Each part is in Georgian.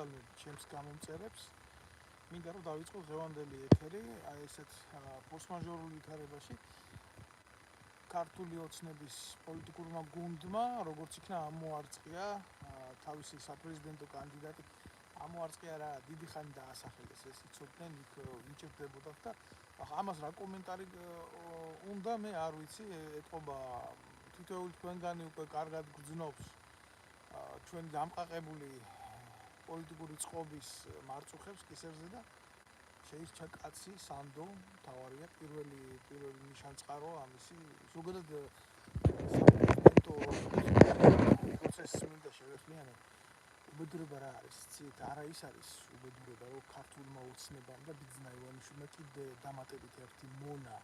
მოგესალმებით ჩემს გამომწერებს. მინდა რომ დავიწყოთ დღევანდელი ეთერი, აი ესეთ ფორსმაჟორულ ვითარებაში ქართული ოცნების პოლიტიკურმა გუნდმა, როგორც იქნა ამოარწყია თავისი საპრეზიდენტო კანდიდატი, ამოარწყია რა დიდი ხანი დაასახელეს, ეს იცოდნენ იქ ვიჭერდებოდათ და ამას რა კომენტარი უნდა მე არ ვიცი, ეთყობა თითოეული თქვენგანი უკვე კარგად გრძნობს ჩვენ დამყაყებული პოლიტიკური წყობის მარწუხებს კისერზე და შეირჩა კაცი სანდო თავარია პირველი ნიშანწყარო ამისი ზოგადად საპრეზიდენტო პროცესს მინდა შევეხმიანო უბედურება რა არის ცით არა ის არის უბედურება რომ ქართულმა ოცნებამ და ბიძინა ივანიშვილმა კიდე დამატებით ერთი მონა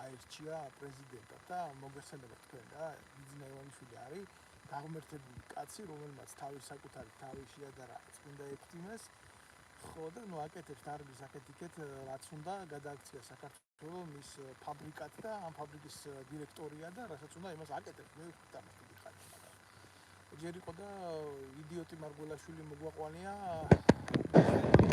აირჩია პრეზიდენტად და მოგეხსენებათ თქვენ რა ბიძინა ივანიშვილი არის გაღმერთებული კაცი რომელმაც თავის საკუთარი თავი შეადარა წმინდა ექვთიმეს ხო და ნუ აკეთებს დარგის აკეთიკეთ რაც უნდა გადააქცია საქართველოს მის ფაბრიკად და ამ ფაბრიკის დირექტორია და რასაც უნდა იმას აკეთებს მე ვხვდით ამას დიდი ხანი ჯერ იყო და იდიოტი მარგველაშვილი მოგვაყვანია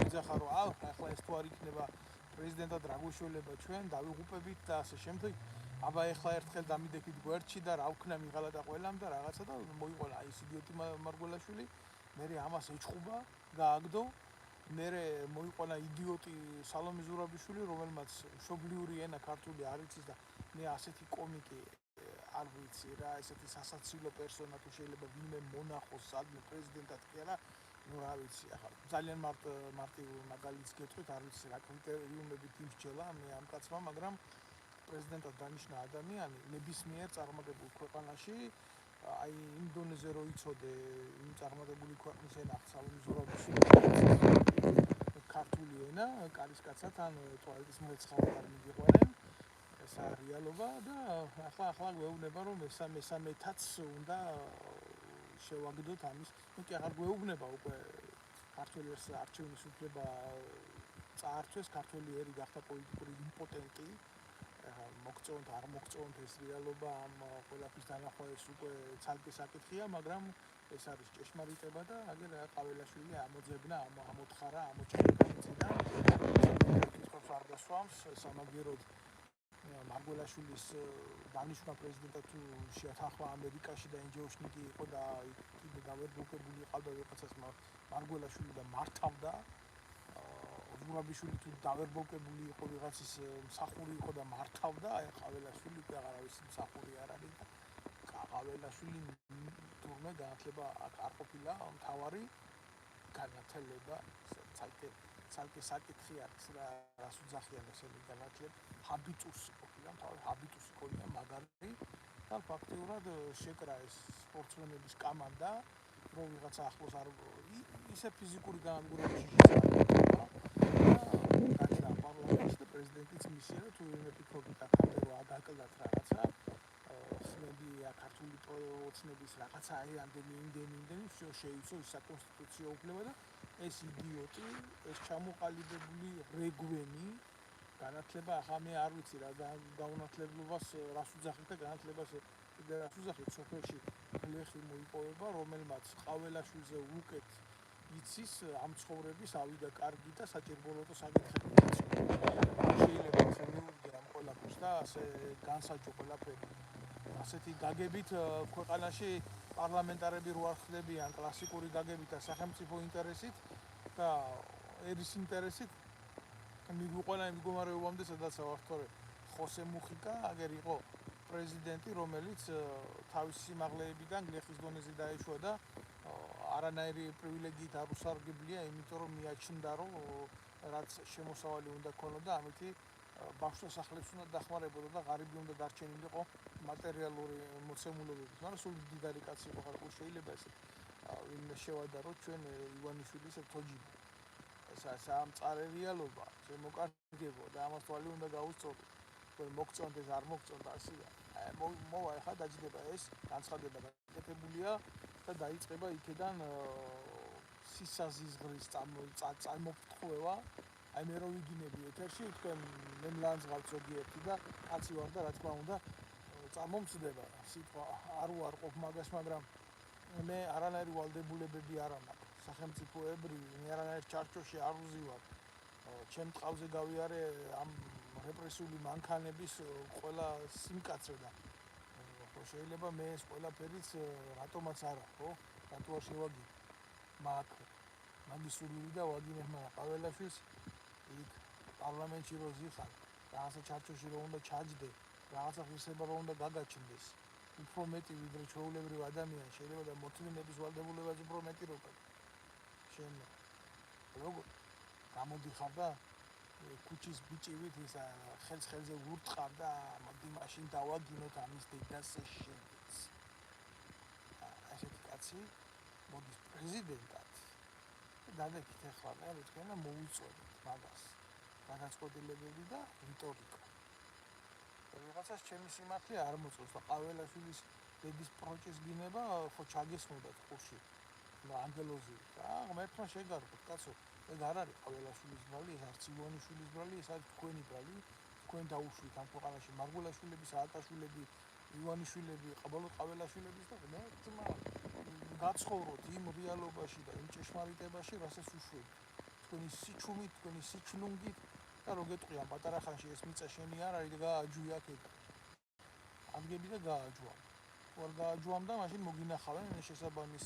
იძახა რომ ახლა ეს თუ არ იქნება პრეზიდენტად რა გვეშველება ჩვენ დავიღუპებით და ასე შემდეგ აბა ეხლა ერთხელ დამიდექით გვერდში და რა ვქნა მიღალა და ყველამ და რაღაცა და მოიყვანა აი ეს იდიოტი მარგველაშვილი მე ამას ეჩხუბა გააგდო მე მოიყვანა იდიოტი სალომე ზურაბიშვილი რომელმაც მშობლიური ენა ქართული არ იცის და მე ასეთი კომიკი არ ვიცი რა ესეთი სასაცილო პერსონა თუ შეიძლება ვინმე მონახოს სადმე პრეზიდენტად კი არა ну რა ვიცი ახლა ძალიან მარტივ მაგალითს გეტყვით არ ვიცი რა კრიტერიუმებით იმსჯელა მე ამ კაცმა მაგრამ პრეზიდენტად დანიშნა ადამიანი ნებისმიერ წარმატებულ ქვეყანაში აი იმ დონეზე რო იცოდე იმ წარმატებული ქვეყნის ენა სალომე ზურაბიშვილი ქართული ენა კარისკაცად ან ტუალეტის მოეცხავა არ მიგიყვანენ ეს არის რეალობა და ახლა გვეუბნება რომ მესამეთაც უნდა შევაგდოთ ამის ну კი აღარ გვეუბნება უკვე ქართულის არჩევნის უფლება წაართვეს ქართული ერი გახდა პოლიტიკური იმპოტენტი მოგწონთ არ მოგწონთ ეს რეალობა ამ ყველაფრის დანახვას უკვე ცალკე საკითხია მაგრამ ეს არის ჭეშმარიტება და აგერ ყაველაშვილი ამოძებნა ამოთხარა ამოჭრა კითხავს არ გასვამს სამაგეროდ მარგველაშვილის დანიშნა პრეზიდენტად თუ შეათანხმა ამერიკაში და ენჯეოშნიკი იყო და კიდე დავერბოკებული იყავდა ვიღაცას მარგველაშვილი და მართავდა ზურაბიშვილი თუ დავერბოკებული იყო ვიღაცის მსახური იყო და მართავდა აი ყაველაშვილი უკვე აღარავის მსახური არ არის და ყაველაშვილი თურმე განათლება არ ყოფილა მთავარი განათლება ცალკე საკითხი არის რას უძახიან ესენი განათლება ჰაბიტუსი ყოფილა მთავარი ჰაბიტუსი ყოფილა მაგარი და ფაქტიურად შეკრა ეს სპორტსმენების კომანდა რომ ვიღაცა ახლოს არ ისე ფიზიკური განადგურებაში შეცვალა და პარლამენტის და პრეზიდენტის მისია თუ ვინმე ფიქრობთ აქამდე რომ აგაკლდათ რაღაცა ხმებია ქართული ოცნების რაღაცა აი ამდენი შეიცო ის საკონსტიტუციო უფლება და ეს იდიოტი ეს ჩამოყალიბებული რეგვენი განათლება ახლა მე არ ვიცი რა გაუნათლებლობას რას უძახით და განათლებას კიდე რას უძახით სოფელში გლეხი მოიპოვება რომელმაც ყაველაშვილზე უკეთ იცის ამ ცხოვრების ავიდა კარგი და საჭირბოლოტო საკითხები შეიძლება ასე მივუდგე ამ ყველაფერს და ასე განსაჯო ყველაფერი ასეთი გაგებით ქვეყანაში პარლამენტარები რო არ ხდებიან კლასიკური გაგებით და სახელმწიფო ინტერესით და ერის ინტერესით მიგვიყვანა იმ მდგომარეობამდე სადაც ავართორე ხოსე მუხიკა აგერ იყო პრეზიდენტი რომელიც თავისი სიმაღლეებიდან გლეხის დონეზე დაეშვა და არანაირი პრივილეგიით არ უსარგებლია იმიტომ რომ მიაჩნდა რომ რაც შემოსავალი უნდა ქონოდა ამითი ბავშვთა სახლებს უნდა დახმარებოდა და ღარიბი უნდა დარჩენილიყო მატერიალური მოცემულობებით მაგრამ სულ დიდარი კაცი იყო ხარ შეიძლება ესე ვინმე შევადარო ჩვენ ივანიშვილის თოჯინა ეს ამწარე რეალობა შემოკარგებო და ამას თვალი უნდა გაუსწორო თუ მოგწონთ ეს არ მოგწონთ ასია მოვა ხა დაჯდება ეს განცხადება გაკეთებულია და დაიწყება იქიდან სისაზიზღრის წარმოფთხოვება აი მე რო ვიგინები ეთერში თქვენ მე მლანძღავთ ზოგიერთი და კაცი ვარ და რა თქმა უნდა წარმომწდება სიტყვა არ უარყოფ მაგას მაგრამ მე არანაირი ვალდებულებები არ მაქვს სახელმწიფოებრივი ნერანაირ ჩარჩოში არ უზივარ ჩემ ტყავზე გავიარე ამ რეპრესიული მანქანების ყველა სიმკაცრე და ხო შეიძლება მე ეს ყველაფერიც რატომაც არა ხო რატო არ შევაგინე მაგის სული და ვაგინებმა ყაველაშვილს იქ პარლამენტში რო ზიხარ რაღაცა ჩარჩოში რო უნდა ჩაჯდე რაღაცა ღირსება რო უნდა გაგაჩნდეს უფრო მეტი ვიდრე ჩვეულებრივ ადამიანი შეიძლება და მოთმინების ვალდებულებაც უფრო მეტი რო გაქვს შენ როგორ გამოდიხარ და ქუჩის ბიჭივით ის ხელზე ვურტყარ და მოდი მაშინ დავაგინოთ ამის დედას შენს ასეთი კაცი მოდის პრეზიდენტად დაგეკით ახლა მე თქვენ მოუწოდეთ მაგას გადაწყვეტილებები და რიტორიკა რაღაცას ჩემი სიმართლე არ მოწონს და ყაველაშვილის დედის პროჭის გინება ხო ჩაგესმოდათ ხურში ანგელოზი და ღმერთმა შეგარგოთ კაცო ეგ არ არის ყაველაშვილის ბრალი ეს არც ივანიშვილის ბრალი ეს არის თქვენი ბრალი თქვენ დაუშვით ამ ქვეყანაში მარგულაშვილები სააკაშვილები ივანიშვილები ყაველაშვილების და ღმერთმა გაცხოვროთ იმ რეალობაში და იმ ჭეშმარიტებაში რასაც უშვებთ თქვენი სიჩუმით თქვენი სიჩლუნგით და რო გეტყვიან პატარა ხანში ეს მიწა შენი არ არის და გააჯვია აქ ადგები და გააჯვა ვარ გააჯვამდა მაშინ მოგინახავენ შესაბამის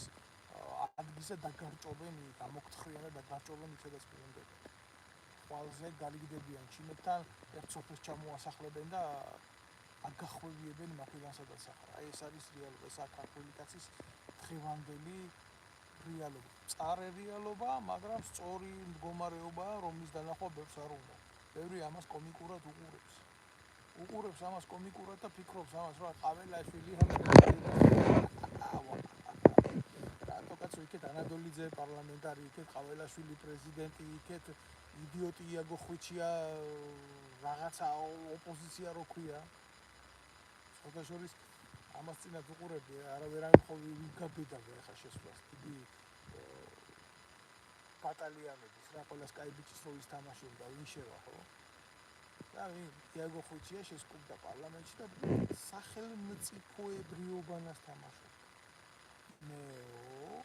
ადგილზე დაგარჭობენ გამოგთხრიან და დაგარჭობენ იქედაც პირობები ყველაზე გარიგდებიან ჩინეთთან ერთ სოფელს ჩამოასახლებენ და აგახვევიებენ მაქედან სადაც ახლა აი ეს არის რეალობა ეს საქართველოს კაცის დღევანდელი რეალობა წარე რეალობა მაგრამ სწორი მდგომარეობა რომლის დანახვა ბევრს არ უნდა ბევრი ამას კომიკურად უყურებს ამას კომიკურად და ფიქრობს ამას რა ყაველაშვილი რატო კაცო იქეთ ანადოლიძე პარლამენტარი იქეთ ყაველაშვილი პრეზიდენტი იქეთ იდიოტი იაგო ხვიჩია რაღაცა ოპოზიცია რო ქვია სხვადასხვა ამას წინათ უყურებდი არავერავინ ხო ვიგაბედავე ახლა შესვლას დიდი ბატალიონების რა ყველა სკაიბიჩის როლის თამაშობდა ვინ შევა ხო და იაგო ხვიჩია შესკუბდა პარლამენტში და სახელმწიფოებრიობანას თამაშობდა ნეო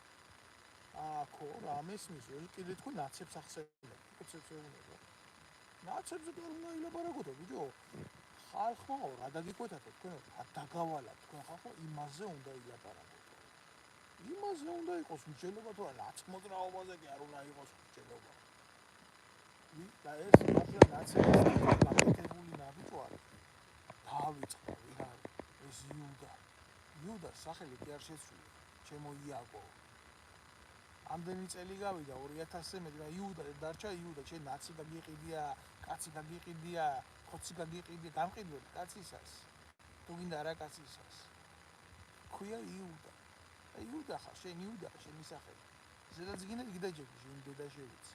აქო რამესმის კიდე თქვენ ნაცებს ახსენებთ კაცებს ეუბნება ნაცებზე კი არ უნდა ილაპარაკოთ ბიჭო ხალხმა რა დაგიკვეთათ თქვენ დაგავალათ თქვენ ხალხო იმაზე უნდა ილაპარაკოთ იმაზე უნდა იყოს მსჯელობა თუ არა ნაცმოძრაობაზე კი არ უნდა იყოს მსჯელობა და ეს მართლა ნაცების გაკეთებული ნაბიჯო არის დავიწყდა ვინ არის ეს იუდა სახელი კი არ შეცვლილა ჩემო იაგო ამდენი წელი გავიდა 2000-ზე მეტი და იუდა დარჩა იუდა შენ ნაცი გაგიყიდია კაცი გაგიყიდია ხოცი გაგიყიდია გამყიდველი კაცისას თუ გინდა რა კაცისას ქვია იუდა ხარ შენ იუდა შენი სახელი ზედაც გინდა გიდაჯექი შენ დედაშევიც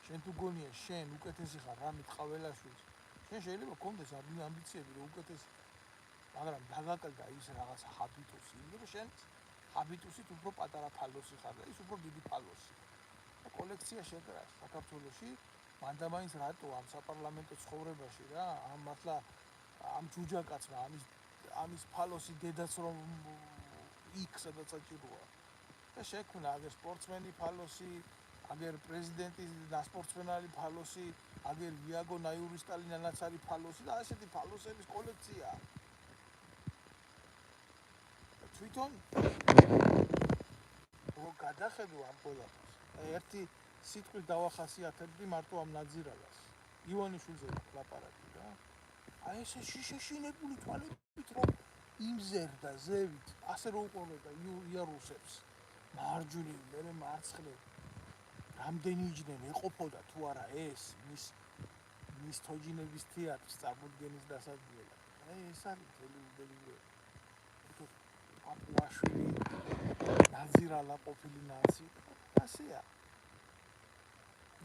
შენ თუ გონია შენ უკეთესი ხარ რამით ყაველაშვილს შენ შეიძლება გქონდეს ამბიციები რომ უკეთესი მაგრამ დაგაკლდა ის რაღაც ჰაბიტუსი იმიტომ რომ შენ ჰაბიტუსით უფრო პატარა ფალოსი ხარ და ის უფრო დიდი ფალოსი და კოლექცია შეკრა საქართველოში მანდამაინც რატო ამ საპარლამენტო ცხოვრებაში რა ამ მართლა ამ ჯუჯაკაცმა ამის ფალოსი დედაც რომ იქ სადაც საჭიროა და შექმნა აგერ სპორტსმენი ფალოსი აგერ პრეზიდენტი და სპორტსმენალი ფალოსი აგერ იაგო ნაიურისტალინანაც არის ფალოსი და ასეთი ფალოსების კოლექცია თვითონ რო გადახედო ამ ყველაფერს ერთი სიტყვით დავახასიათებდი მარტო ამ ნაძირალას ივანიშვილზე ლაპარაკი რა აი ეს შიშაშინებული თვალებით რომ იმზერდა ზევით ასე რო უყურებდა იარუსებს მარჯვნივ მე მარცხნივ რამდენიჯდნენ ეყოფოდა თუ არა ეს მის თოჯინების თეატრის წარმოდგენის დასადგენად აი ეს არის თელევიზია აპუაშვილი ნაძირალა ყოფილი ნაცი ასეა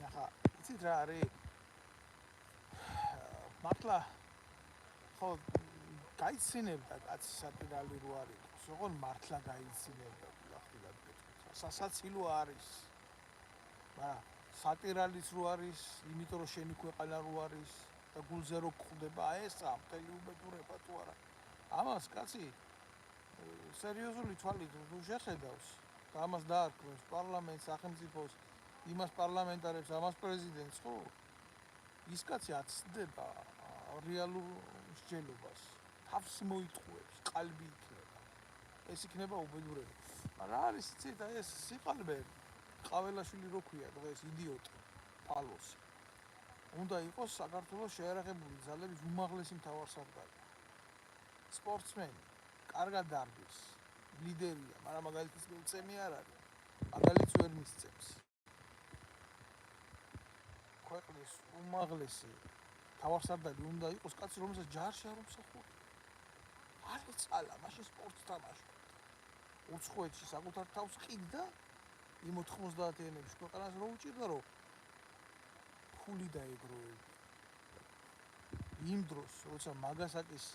ახლა იცით რა არის მართლა ხო გაიცინებდა კაცი სატირალი რო არის ოღონ მართლა გაიცინებდა ხილახილად სასაცილო არის მაგრამ სატირალის რო არის იმიტომ რომ შენი ქვეყანა რო არის და გულზე რო გხვდება ესა მთელი უბედურება თუ არა ამას კაცი სერიოზული თვალით თუ შეხედავს და ამას დაარქმევს პარლამენტს, სახელმწიფოს, იმას პარლამენტარებს, ამას პრეზიდენტს, ხო? ის კაცი აცდება რეალურ მსჯელობას, თავს მოიტყუებს, ყალბი იქნება. ეს იქნება უბედურება. რა არის იცით, ეს სიყალბე ყაველაშვილი რო ქვია დღეს იდიოტი, ფალოსი. უნდა იყოს საქართველოს შეიარაღებული ძალების უმაღლესი მთავარსარდალი. სპორტსმენი, კარგად დარბის, ლიდერია, მაგრამ მაგალითის მიღწემი არ არის. მაგალითს ვერ მისცემს. ქვეყნის უმაღლესი მთავარსარდალი უნდა იყოს კაცი, რომელსაც ჯარში არ უმსახურება. არ ეცალა, მაშინ სპორტს თამაშობდა. უცხოეთში საკუთარ თავს ყიდდა, იმ 90-იანებში ქვეყანას რო უჭირდა, რომ ფული დაეგროვებინა. იმ დროს, როცა მაგასაკის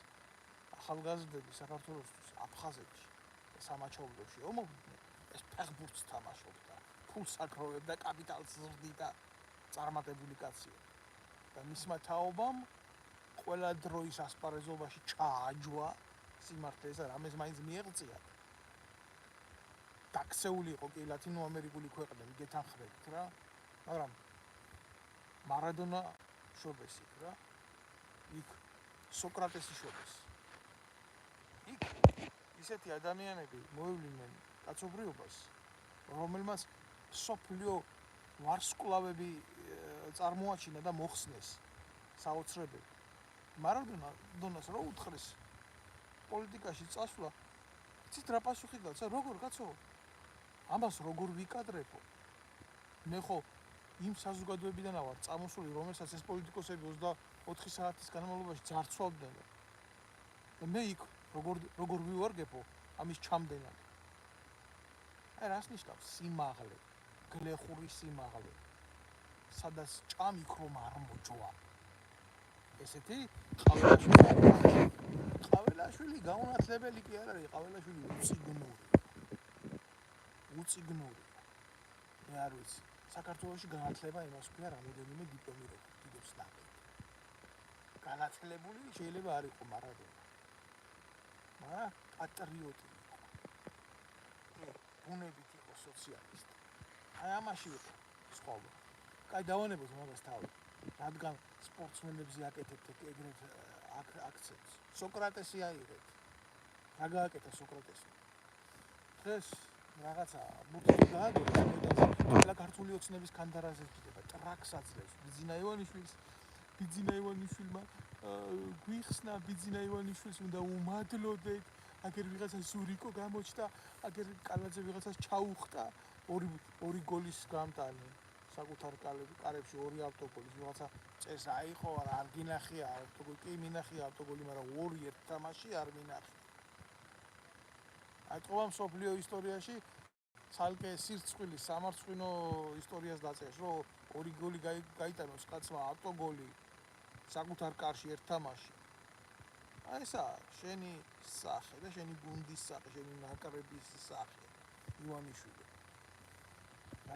ახალგაზრდები საქართველოსთვის აფხაზეთში სამაჩაბლოში ომობდნენ, ეს ფეხბურთს თამაშობდა, ფულს აგროვებდა, კაპიტალს ზრდიდა წარმატებული კაცია. და მისმა თაობამ ყველა დროის ასპარეზობაში ჩააჯვა სიმართლე ეს არ ამას მაინც მიეღწია. დაქცეული იყო კი ლათინო ამერიკული ქვეყნები, გეთანხმებით რა, მაგრამ მარადონა შობეს იქ რა, იქ სოკრატესი შობეს. იქ ისეთი ადამიანები მოევლინენ კაცობრიობას, რომელმაც სოფლიო ვარსკვლავები წარმოაჩინა და მოხსნეს საოცრებები. მარადონას რო უთხრეს პოლიტიკაში წასვლა, იცით რა პასუხი გაცა, როგორ კაცო? ამას როგორ ვიკადრებო? მე ხო იმ საზოგადოებიდან ვარ წამოსული, რომელსაც ეს პოლიტიკოსები 24 საათის განმავლობაში ძარცვავდნენ. და მე იქ როგორ ვივარგებო ამის ჩამდენად. აი რას ნიშნავს სიმაღლე, გლეხური სიმაღლე. სადაც ჭამი ქრომ არ მოჯვა. ესეთი ყაველაშვილი გაუნათლებელი კი არ არის, ყაველაშვილი უციგნური. მე არ ვიცი. საქართველოში განათლება იმას ქვია, რამოდენიმე დიპლომი როდებს ნაკეთდება. განათლებული შეიძლება არ იყო მარადონა. მაგრამ პატრიოტი იყო. ბუნებით იყო სოციალისტი. აი ამაში იყო სხვაობა. კაი დავანებოთ მაგას თავი. რადგან სპორტსმენებზე აკეთებთ ეგრეთ აქცენტს. სოკრატესი აიღეთ. რა გააკეთა სოკრატესმა? დღეს რაღაცა ბურთი გააგორა მედალს. ყველა ქართული ოცნების კანდარაზე ჭდება, ტრაკს აძლევს. ბიძინა ივანიშვილმა გვიხსნა, ბიძინა ივანიშვილს უნდა უმადლოდეთ. აგერ ვიღაცა ზურიკო გამოჩნდა, აგერ კალაძე ვიღაცას ჩაუხტა, ორი გოლის გამტანი. საკუთარ კარებში ორი ავტოგოლის ვიღაცა წეს აიყო, არ გინახია ავტოგოლი, კი მინახია ავტოგოლი, მაგრამ ორი ერთ თამაში არ მინახია. აი თქო მსოფლიო ისტორიაში ცალკე სირცხვილის სამარცხვინო ისტორიას დაწერს, რომ ორი გოლი გაიტანოს კაცმა ავტოგოლი საკუთარ კარში ერთ თამაში. აი ესა შენი სახე და შენი გუნდის სახე, შენი ნაკრების სახე ივანიშვილი.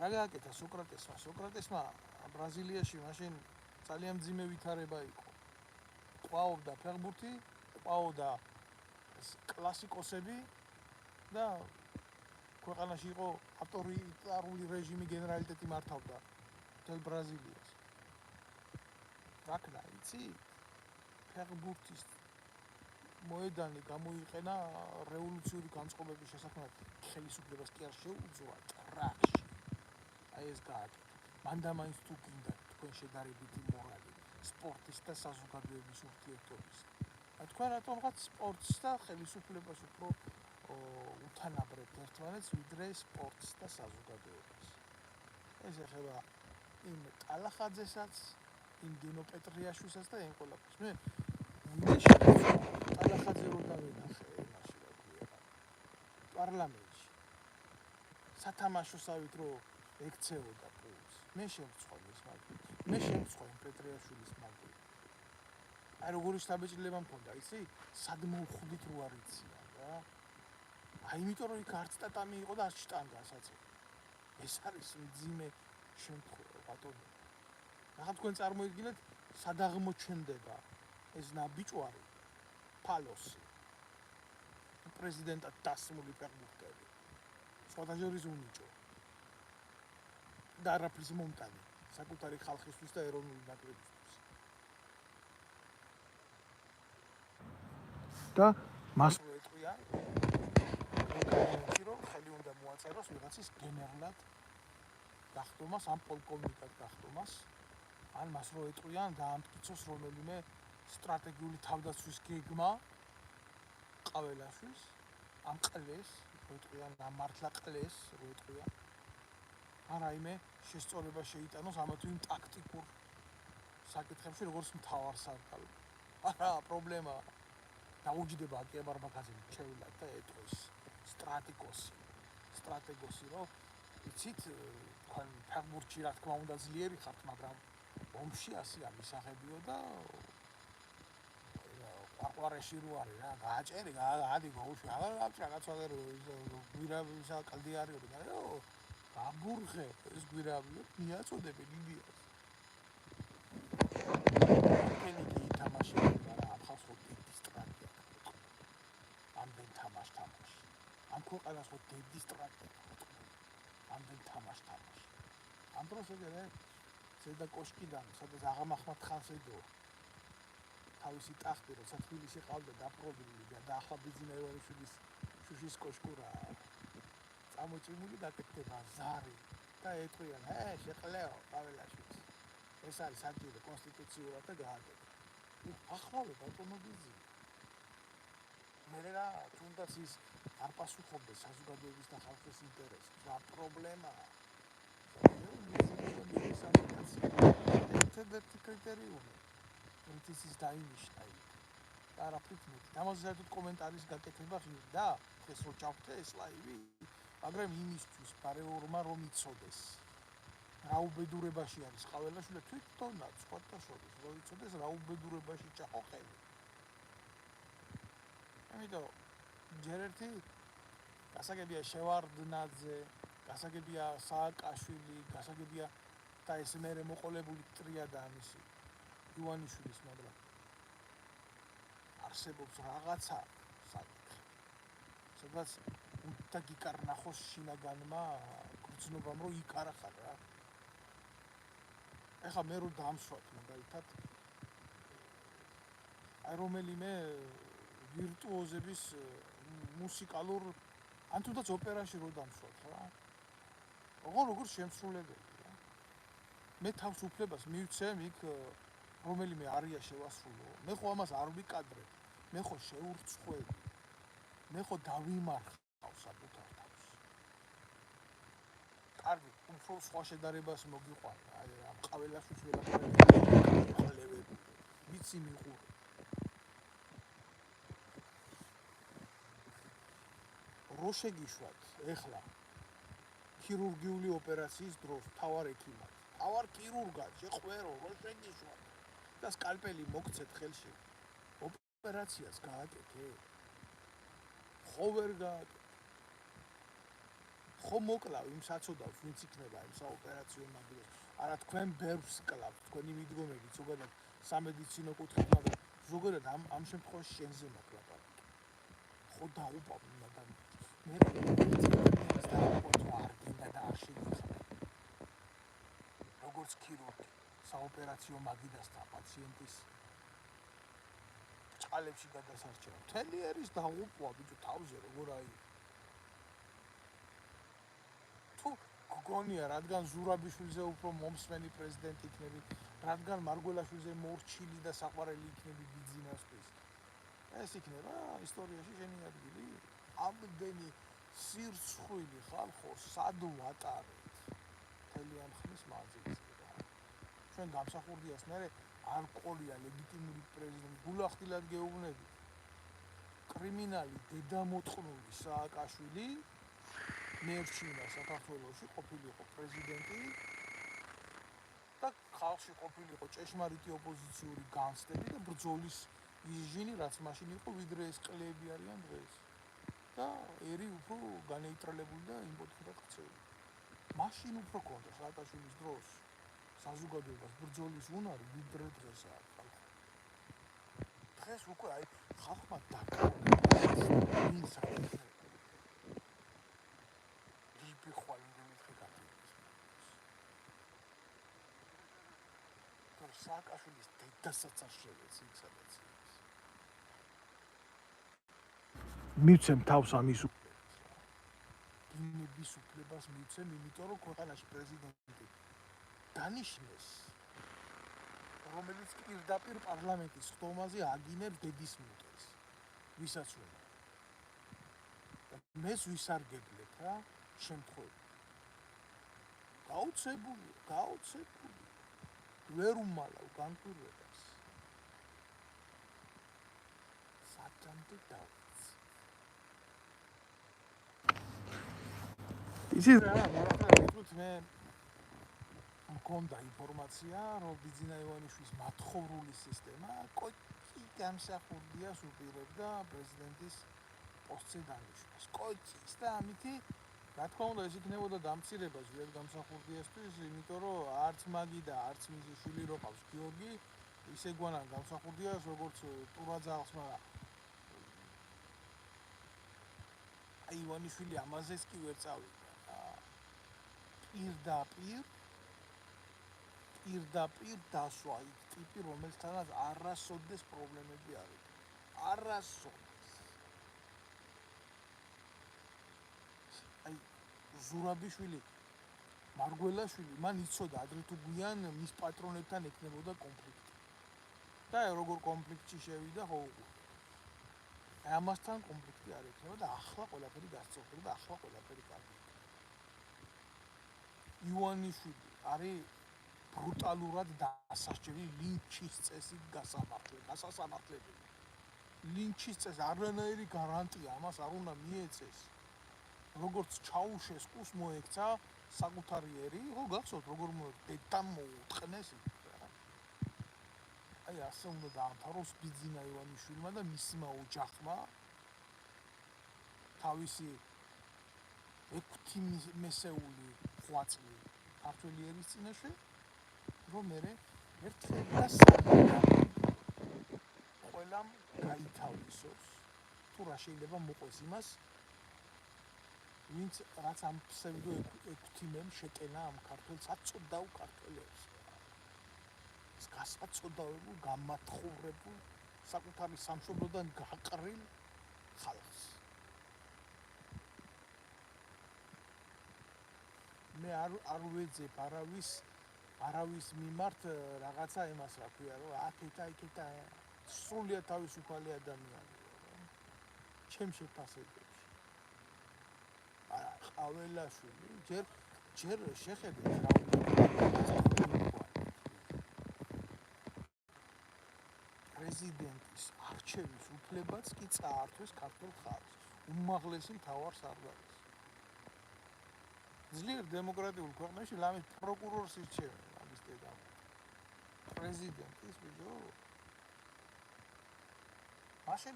რა გააკეთა სოკრატესმა? სოკრატესმა ბრაზილიაში მაშინ ძალიან მძიმე ვითარება იყო. ყვაობდა ფეხბურთი, ყვაოდა კლასიკოსები და ქვეყანაში იყო ავტორიტარული რეჟიმი, გენერალიტეტი მართავდა მთელ ბრაზილიას. რაკნა იცი? ფეხბურთის მოედანი გამოიყენა რევოლუციური განწყობების შესაქმნელად. ხელისუფლებას კი არ შეუძლია ტრაკში. აი ეს გააკეთა. მანდა მაინც თუ გინდა თქვენ შედარებითი მორალი, სპორტის და საზოგადოების ურთიერთობის. თქვენ რატომღაც სპორტს და ხელისუფლებას უფრო უთანაბრებთ ერთმანეთს, ვიდრე სპორტს და საზოგადოებას. ეს ეხება იმ ტალახაძესაც, იმ დინო პეტრიაშვილსაც და იმ ყველაფერს. მე ტალახაძე რო დავინახე იმაში რა ქვია პარლამენტში. სათამაშოსავით რო ექცეოდა პულს. მე შემწყვეტ ის მაგით. მე შემწყვეტ პეტრიაშვილის მაგით. აი როგორი შთაბეჭდილება მქონდა, იცი? სად მოვხვდით რო არ იციან რა. აი იმიტომ რომ იქ არც ტატამი იყო და არც შტანგა საწე. ეს არის მძიმე შემთხვევა ბატონო. ახლა თქვენ წარმოიდგინეთ, სად აღმოჩნდება ეს ნაბიჯვარი ფალოსი. პრეზიდენტად დასმული ფეხბურთელი. სხვადასხვა უნიჭო და არაფრის მომტანი საკუთარი ხალხისთვის და ეროვნული ნაკრებისთვის. და მას ეტყვია რომ ხელი უნდა მოაწეროს ვიღაცის გენერლად გახდომას ან პოლკოვნიკად გახდომას, ან მას რო ეტყვიან დაამტკიცოს რომელიმე სტრატეგიული თავდაცვის გეგმა ყაველაშვილს, ამ ყლეს რო ეტყვიან, ამ მართლა ყლეს რო ეტყვიან, ან რაიმე შესწორება შეიტანოს ამა თუ იმ ტაქტიკურ საკითხებში, როგორც მთავარსარდალ. არა, პრობლემა დაუჯდება აკიაბარბაქაძემ ჩევლად და ეტყვის სტრატეგოსი, რომ იცით, თქვენ ფეხბურთში რა თქმა უნდა ძლიერი ხართ, მაგრამ ომში ასე ამისაღებიო და ყვარყვარეში რო არის რა, გააჭერი, გაადი გოულში, რაღაცა გვირაბისა კლდი არის, გაბურხე ეს გვირაბი, მიაწოდები ლიბიას. კენიკი ითამაშება, მაგრამ ამ ხალხს ხო დიდი სტრატეგია აქვს. ამდენ თამაში. ამ ქვეყანას ხო დიდი სტრატეგია აქვს. ამდენ თამაში. ამ დროს ეგრე ზედა კოშკიდან, სადაც აღამახმად ხანს ედო თავისი ტახტი, როცა თბილისში ყავდა დაპყრობილი და ახლა ბიძინა ივანიშვილის შუშის კოშკურა წამოწიმული დაკეთდება ზარი და ეტყვიან, შეყლეო ყაველაშვილს. ეს არის საჭირო კონსტიტუციურად და გააკეთე. ახლა ბატონო ბიძინა. მე რა თუნდაც ის არ პასუხობდეს საზოგადოების და ხალხის ინტერესებს. რა პრობლემაა? ერთ-ერთი კრიტერიუმი პრინციპის დაინიშნა იქ და არაფრით მეტი. ამაზე საერთოდ კომენტარის გაკეთება ღირდა, დღეს რო ჩავხდე ეს ლაივი, მაგრამ იმისთვის პარეორმა რომ იცოდეს რა უბედურებაში არის ყაველაშვილი, თვითონაც სხვათა შორის რომ იცოდეს რა უბედურებაში ჭახო ხელი. ამიტომ ჯერ ერთი გასაგებია შევარდნაძე, გასაგებია სააკაშვილი, გასაგებია და ეს მერე მოყოლებული ტრიადა ამისი ივანიშვილის, მაგრამ არსებობს რაღაცა საკითხი, სადაც უნდა გიკარნახოს შინაგანმა გრძნობამ, რომ იქ არ ახარ რა. ეხლა მე რო დამსვათ მაგალითად აი რომელიმე ვირტუოზების მუსიკალურ ან თუნდაც ოპერაში რო დამსვათ რა. როგორ შემსრულებელი რა. მე თავს უფლებას მივცემ იქ რომელიმე არია შევასრულო. მე ხო ამას არ ვიკადრებ. მე ხო შეურცხვევი. მე ხო დავიმარხავ საკუთარ თავს. კარგი, უფრო სხვა შედარებას მოგიყვანა. აი ამ ყაველაშვილს ველაპარაკები. ვიცი მიყურე. რო შეგიშვათ ეხლა ქირურგიული ოპერაციის დროს თავარ ექიმად, თავარ ქირურგად შეყვერო, რო შეგიშვათ და სკალპელი მოგცეთ ხელში. ოპერაციას გააკეთე? ხო ვერ გააკეთე. ხო მოკლავ იმ საწოდავს, ვინც იქნება იმ საოპერაციო მაგალითად. არა თქვენ ბევრს კლავთ, თქვენი მიდგომებით ზოგადად სამედიცინო კუთხით, მაგრამ ზოგადად ამ შემთხვევაში შენზე მაქვს ლაპარაკი. ხო დაუპავ იმ ადამიანს. მე როგორც ქირურგი საოპერაციო მაგიდასთან პაციენტის წყალებში გადასარჩევა. მთელი ერის დაუპვა ბიჭო თავზე როგორ აი. თუ გგონია რადგან ზურაბიშვილზე უფრო მომსმენი პრეზიდენტი იქნები, რადგან მარგველაშვილზე მორჩილი და საყვარელი იქნები ბიძინასთვის. ეს იქნება ისტორიაში შენი ადგილი. ამდენი სირცხვილი ხალხო სად ვატარეთ მთელი ამ ხნის მანძილზე რა. ჩვენ გამსახურდიას მერე არ ყოლია ლეგიტიმური პრეზიდენტი, გულახდილად გეუბნები. კრიმინალი დედამოწყნული სააკაშვილი მერჩინა საქართველოში ყოფილიყო პრეზიდენტი და ხალხში ყოფილიყო ჭეშმარიტი ოპოზიციური განცდები და ბრძოლის იჟინი, რაც მაშინ იყო, ვიდრე ეს ყლეები არიან დღეს. და ერი უფრო განეიტრალებული და იმპოტენტად ქცეული. მაშინ უფრო ქონდა სააკაშვილის დროს საზოგადოებას ბრძოლის უნარი, ვიდრე დღესაა ხალხო. დღეს უკვე აი ხალხმა დაკარგა გიხვალ იმდენით გაკეთდეს. თორ სააკაშვილის დედასაც არ შევეცი იქ სადაც ის. მივცემ თავს ამის უფლებას რა. დინების უფლებას მივცემ, იმიტომ რომ ქვეყანაში პრეზიდენტი დანიშნეს, რომელიც პირდაპირ პარლამენტის ხდომაზე აგინებს დედის მუტეს. ვისაც უნდა. მეს ვისარგებლებ რა, შემთხვევით. გაოცებული. ვერ უმალავ განკვირვებას. სათამდე დავიცი. იცით რა, მაგალითად მე მქონდა ინფორმაცია, რომ ბიძინა ივანიშვილის მათხოვრული სისტემა კოჭი გამსახურდიას უპირებდა პრეზიდენტის პოსტზე დანიშნას. კოჭის და ამითი რა თქმა უნდა ეს იქნებოდა დამცირება ჟილეთ გამსახურდიასთვის, იმიტომ რომ არც მაგი და არც მისი შვილი რო ყავს გიორგი, ისე გვანან გამსახურდიას როგორც ტურაძაღს, მაგრამ აი ივანიშვილი ამაზეც კი ვერ წავიდა. პირდაპირ დასვა იქ ტიპი, რომელთანაც არასოდეს პრობლემები არ იყო. არასოდეს. აი ზურაბიშვილი, მარგველაშვილი, მან იცოდა ადრე თუ გვიან მის პატრონებთან ექნებოდა კონფლიქტი. და როგორ კონფლიქტში შევიდა, ხო უყურე. ამასთან კონფლიქტი არ ექნება და ახლა ყველაფერი გასწორდა და ახლა ყველაფერი კარგია. ივანიშვილი არის ბრუტალურად დასასჯელი ლინჩის წესით გასასამართლებელი. ლინჩის წესი არანაირი გარანტია ამას არ უნდა მიეცეს. როგორც ჩაუშესკუს მოექცა საკუთარი ერი, ხო გახსოვთ როგორ დედამ მოუტყნეს იქ რა. აი ასე უნდა დაამთავროს ბიძინა ივანიშვილმა და მისმა ოჯახმა თავისი 6 მესეული ხვაწლი ქართველი ერის წინაშე, რომ მერე ერთხელ და სამუდამოდ ყველამ გაითავისოს, თუ რა შეიძლება მოყვეს იმას, ვინც რაც ამ ფსევდო ექვთიმემ შეტენა ამ ქართველს აწოდაო ქართველებს. ეს გასაწოდავებულ, გამათხოვრებულ, საკუთარი სამშობლოდან გაყრილ ხალხს. მე არ ვეძებ არავის მიმართ რაღაცა იმას რა ქვია, რომ აქეთა სრულიად თავისუფალი ადამიანია. ჩემ შეფასებებში. ყაველაშვილი ჯერ შეხედეთ რა პრეზიდენტის არჩევის უფლებაც კი წაართვეს ქართულ ხალხს, უმაღლესი მთავარ სარდალს. ძლიერ დემოკრატიულ ქვეყნებში ლამის პროკურორს ირჩევენ ამის დედამ. პრეზიდენტის ბიჭო. მაშინ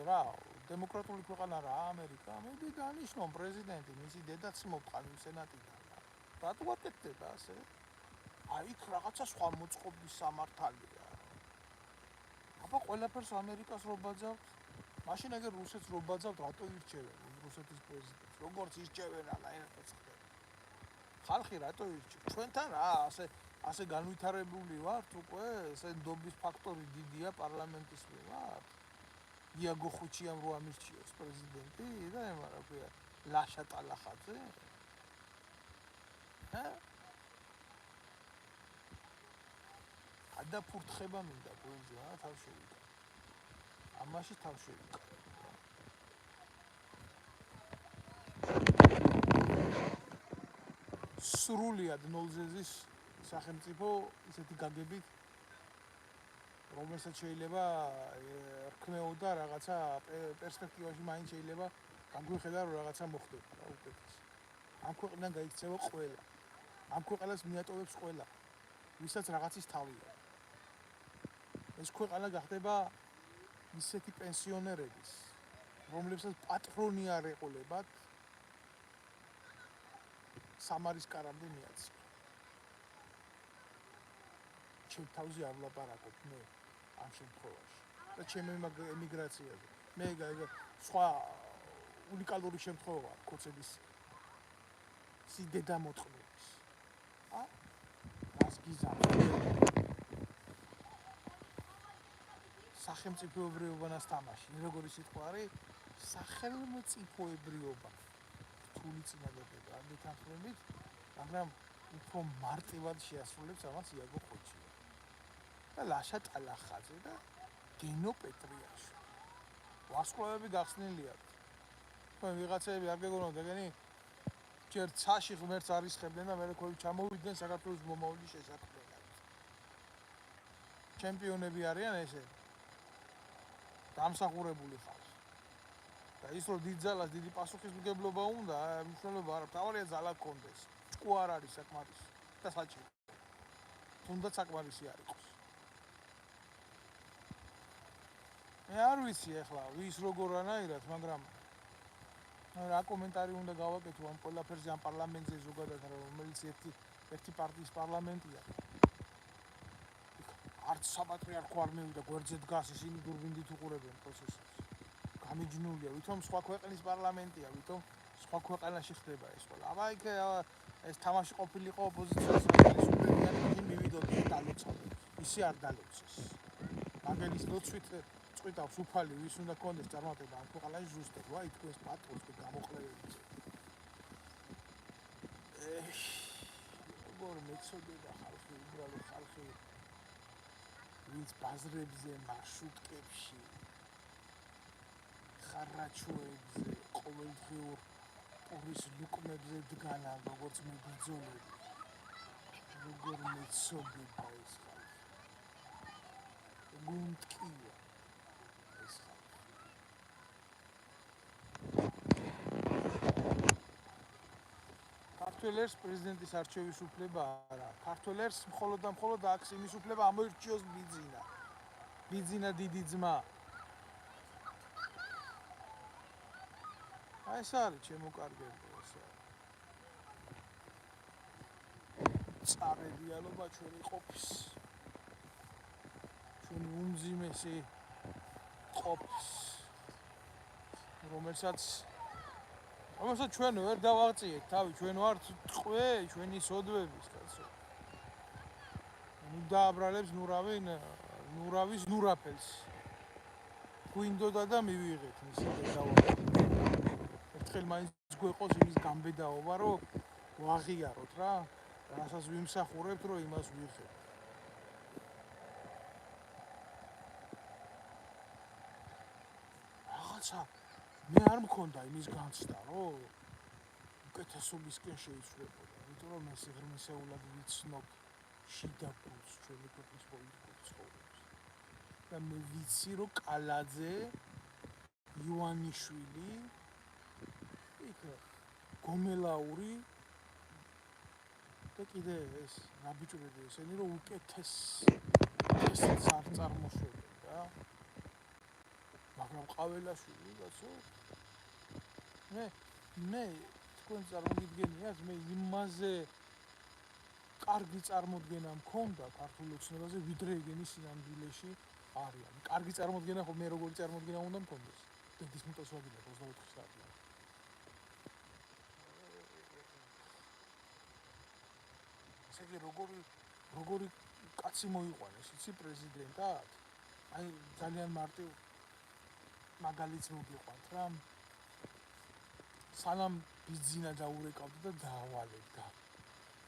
რა, დემოკრატიული ქვეყანა რა ამერიკა, მედი დანიშნონ პრეზიდენტი, მისი დედაც მოვყავი სენატიდან. რატო ვაკეთდება ასე? აი იქ რაღაცა სხვა მოწყობის სამართალია. აბა ყველაფერს ამერიკას რო ბაძავთ, მაშინ ეგერ რუსეთს რო ბაძავთ, რატო ირჩევენ რუსეთის პრეზიდენტს? როგორც ირჩევენ ალა ერთად ხდება. ხალხი რატო ირჩევს? ჩვენთან რა ასე განვითარებული ვართ უკვე, ესე ნდობის ფაქტორი დიდია პარლამენტის მიმართ. იაგო ხუჩიამ რო ამირჩიოს პრეზიდენტი და ემა რა ქვია, ლაშა ტალახაძე? გადაფურთხება მინდა გულზე, თავ შევიკავ. ამაში თავ შევიკავ. სრულიად ნოლზეზის სახელმწიფო ისეთი გაგებით, რომელსაც შეიძლება რქმეოდა რაღაცა პერსპექტივაში მაინც შეიძლება განგვიხედა რომ რაღაცა მოხდება რა უკეთეს. ამ ქვეყნიდან გაიქცევა ყველა. ამ ქვეყანას მიატოვებს ყველა, ვისაც რაღაცის თავია. ეს ქვეყანა გახდება ისეთი პენსიონერების, რომლებსაც პატრონი არ ეყოლებათ, სამარის კარამდე მიაწია. ჩემ თავზე არ ვლაპარაკობ მე ამ შემთხვევაში და ჩემ ემიგრაციაზე. მე სხვა უნიკალური შემთხვევაა ქოცების სიდედა მოწყობის. რას გიზამს? სახელმწიფოებრიობანას თამაში. როგორი სიტყვა არის? სახელმწიფოებრიობა. რთული წინადადება ანდეთანხმებით, მაგრამ უფრო მარტივად შეასრულებს ამას იაგო ხოჩია. და ლაშა ტალახაძე და გენო პეტრიაშვილი. ვარსკვლავები გახსნილია. თქვენ ვიღაცები არ გეგონოთ ეგენი ჯერ ცაში ღმერთს არისხებდნენ და მერე ქვევით ჩამოვიდნენ საქართველოს მომავლის შესაქმნელად. ჩემპიონები არიან ესე. დამსახურებული ხალხი. და ის რომ დიდ ძალას დიდი პასუხისმგებლობა უნდა, მნიშვნელობა არა, თავარია ძალა გქონდეს. ჭკუ არ არის საკმარისი და საჭირო. თუნდაც საკმარისი არ იყოს. მე არ ვიცი ახლა ვის როგორანაირად, მაგრამ რა კომენტარი უნდა გავაკეთო ამ ყველაფერზე ამ პარლამენტზე ზოგადად, რომელიც ერთი პარტიის პარლამენტია. არც საპატრიარქო არ მივიდა გვერდზე დგას ისინი დურბინით უყურებენ პროცესებს. გამიჯნულია, ვითომ სხვა ქვეყნის პარლამენტია, ვითომ სხვა ქვეყანაში ხდება ეს ყველა. აბა იქ ეს თამაში ყოფილიყო ოპოზიციის ხელისუფლებიანი იგი მივიდოდა დალოცავდა. ისე არ დალოცეს. მაგელის ლოცვით წვითავს უფალი ვის უნდა კონდეს წარმატება ამ ქვეყანაში ზუსტად. ვაი თქვენს პატრონს გამოყლეველი. როგორ მეცოდება ხალხი, უბრალოდ ხალხი ვინც ბაზრებზე, მარშრუტკებში, ხარაჩოებზე, ყოველდღიურ პურის ლუკმებზე დგანან, როგორც მებრძოლები. როგორ მეცოდება ეს ხალხი. გუნდკია ეს ხალხი. ქართველებს პრეზიდენტის არჩევის უფლება არა. ქართველებს მხოლოდ და მხოლოდ აქვს იმის უფლება ამოირჩიოს ბიძინა. ბიძინა დიდი ძმა. აი ეს არის ჩემო კარგებო, ეს არის. წარედიალობა ჩვენი ყოფის. ჩვენი უმძიმესი ყოფის. რომელსაც ჩვენ ვერ დავაღწიეთ თავი, ჩვენ ვართ ტყვე, ჩვენი სოდვების კაცო. ნუ დააბრალებს ნურავის ნურაფელს. გვინდოდა და მივიღეთ მისი დედაობა. ერთხელ მაინც გვეყოს იმის გამბედაობა, რომ ვაღიაროთ რა, რასაც ვიმსახურებთ, რომ იმას ვიღებთ. რაღაცა მე არ მქონდა იმის განცდა, რომ უკეთესობისკენ შეიცვლებოდა, იმიტომ რომ მე სიღრმისეულად ვიცნობ შიდა გულს ჩვენი ქვეყნის პოლიტიკურ ცხოვრებას. და მე ვიცი, რომ კალაძე, ივანიშვილი, იქ გომელაური და კიდე ეს ნაბიჯები ესენი რომ უკეთესიც არ წარმოშვებენ რა. მაგრამ ყაველაშვილი კაცო მე თქვენ წარმოგიდგენიათ მე იმაზე კარგი წარმოდგენა მქონდა ქართულ ოცნებაზე ვიდრე ეგენი სინამდვილეში არიან. კარგი წარმოდგენა ხო მე როგორი წარმოდგენა უნდა მქონდეს? დედის მუტას ვაგებია 24 საათი. ესე იგი როგორი კაცი მოიყვანეს იცი პრეზიდენტად? აი ძალიან მარტივ მაგალითს მოგიყვანთ რა. სანამ ბიძინა დაურეკავდა და დაავალებდა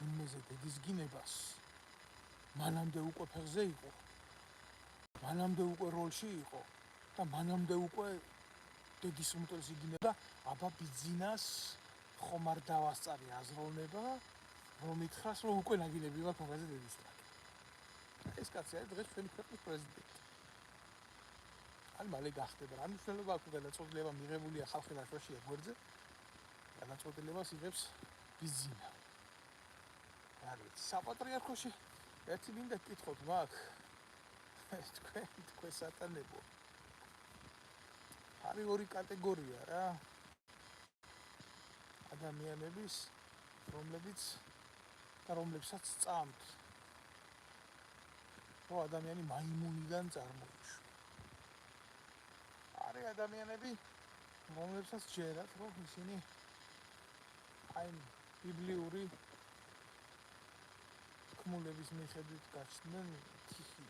იმაზე დედის გინებას მანამდე უკვე ფეხზე იყო, მანამდე უკვე როლში იყო და მანამდე უკვე დედის უმტვერსი გინება აბა ბიძინას ხომ არ დავასწარი აზროვნება, რომ ითხრას, რომ უკვე ნაგინები მაქვს მაგაზე დედის ტრაკი. ეს კაცი არის დღეს ჩვენი ქვეყნის პრეზიდენტი. ან მალე გახდება რა მნიშვნელობა აქვს გადაწყვეტილება მიღებულია ხალხი რაშვაშია გვერდზე გადაწყვეტილებას იღებს ბიძინა. არ ვიცი საპატრიარქოში ერთი მინდა გკითხოთ მაგ თქვენ სატანებო არის ორი კატეგორია რა ადამიანების რომლებსაც წამთ რომ ადამიანი მაიმუნიდან წარმოიშვა. არის ადამიანები რომლებსაც ჯერათ რომ ისინი აი ბიბლიური თქმულების მიხედვით გაჩნდნენ თიხი.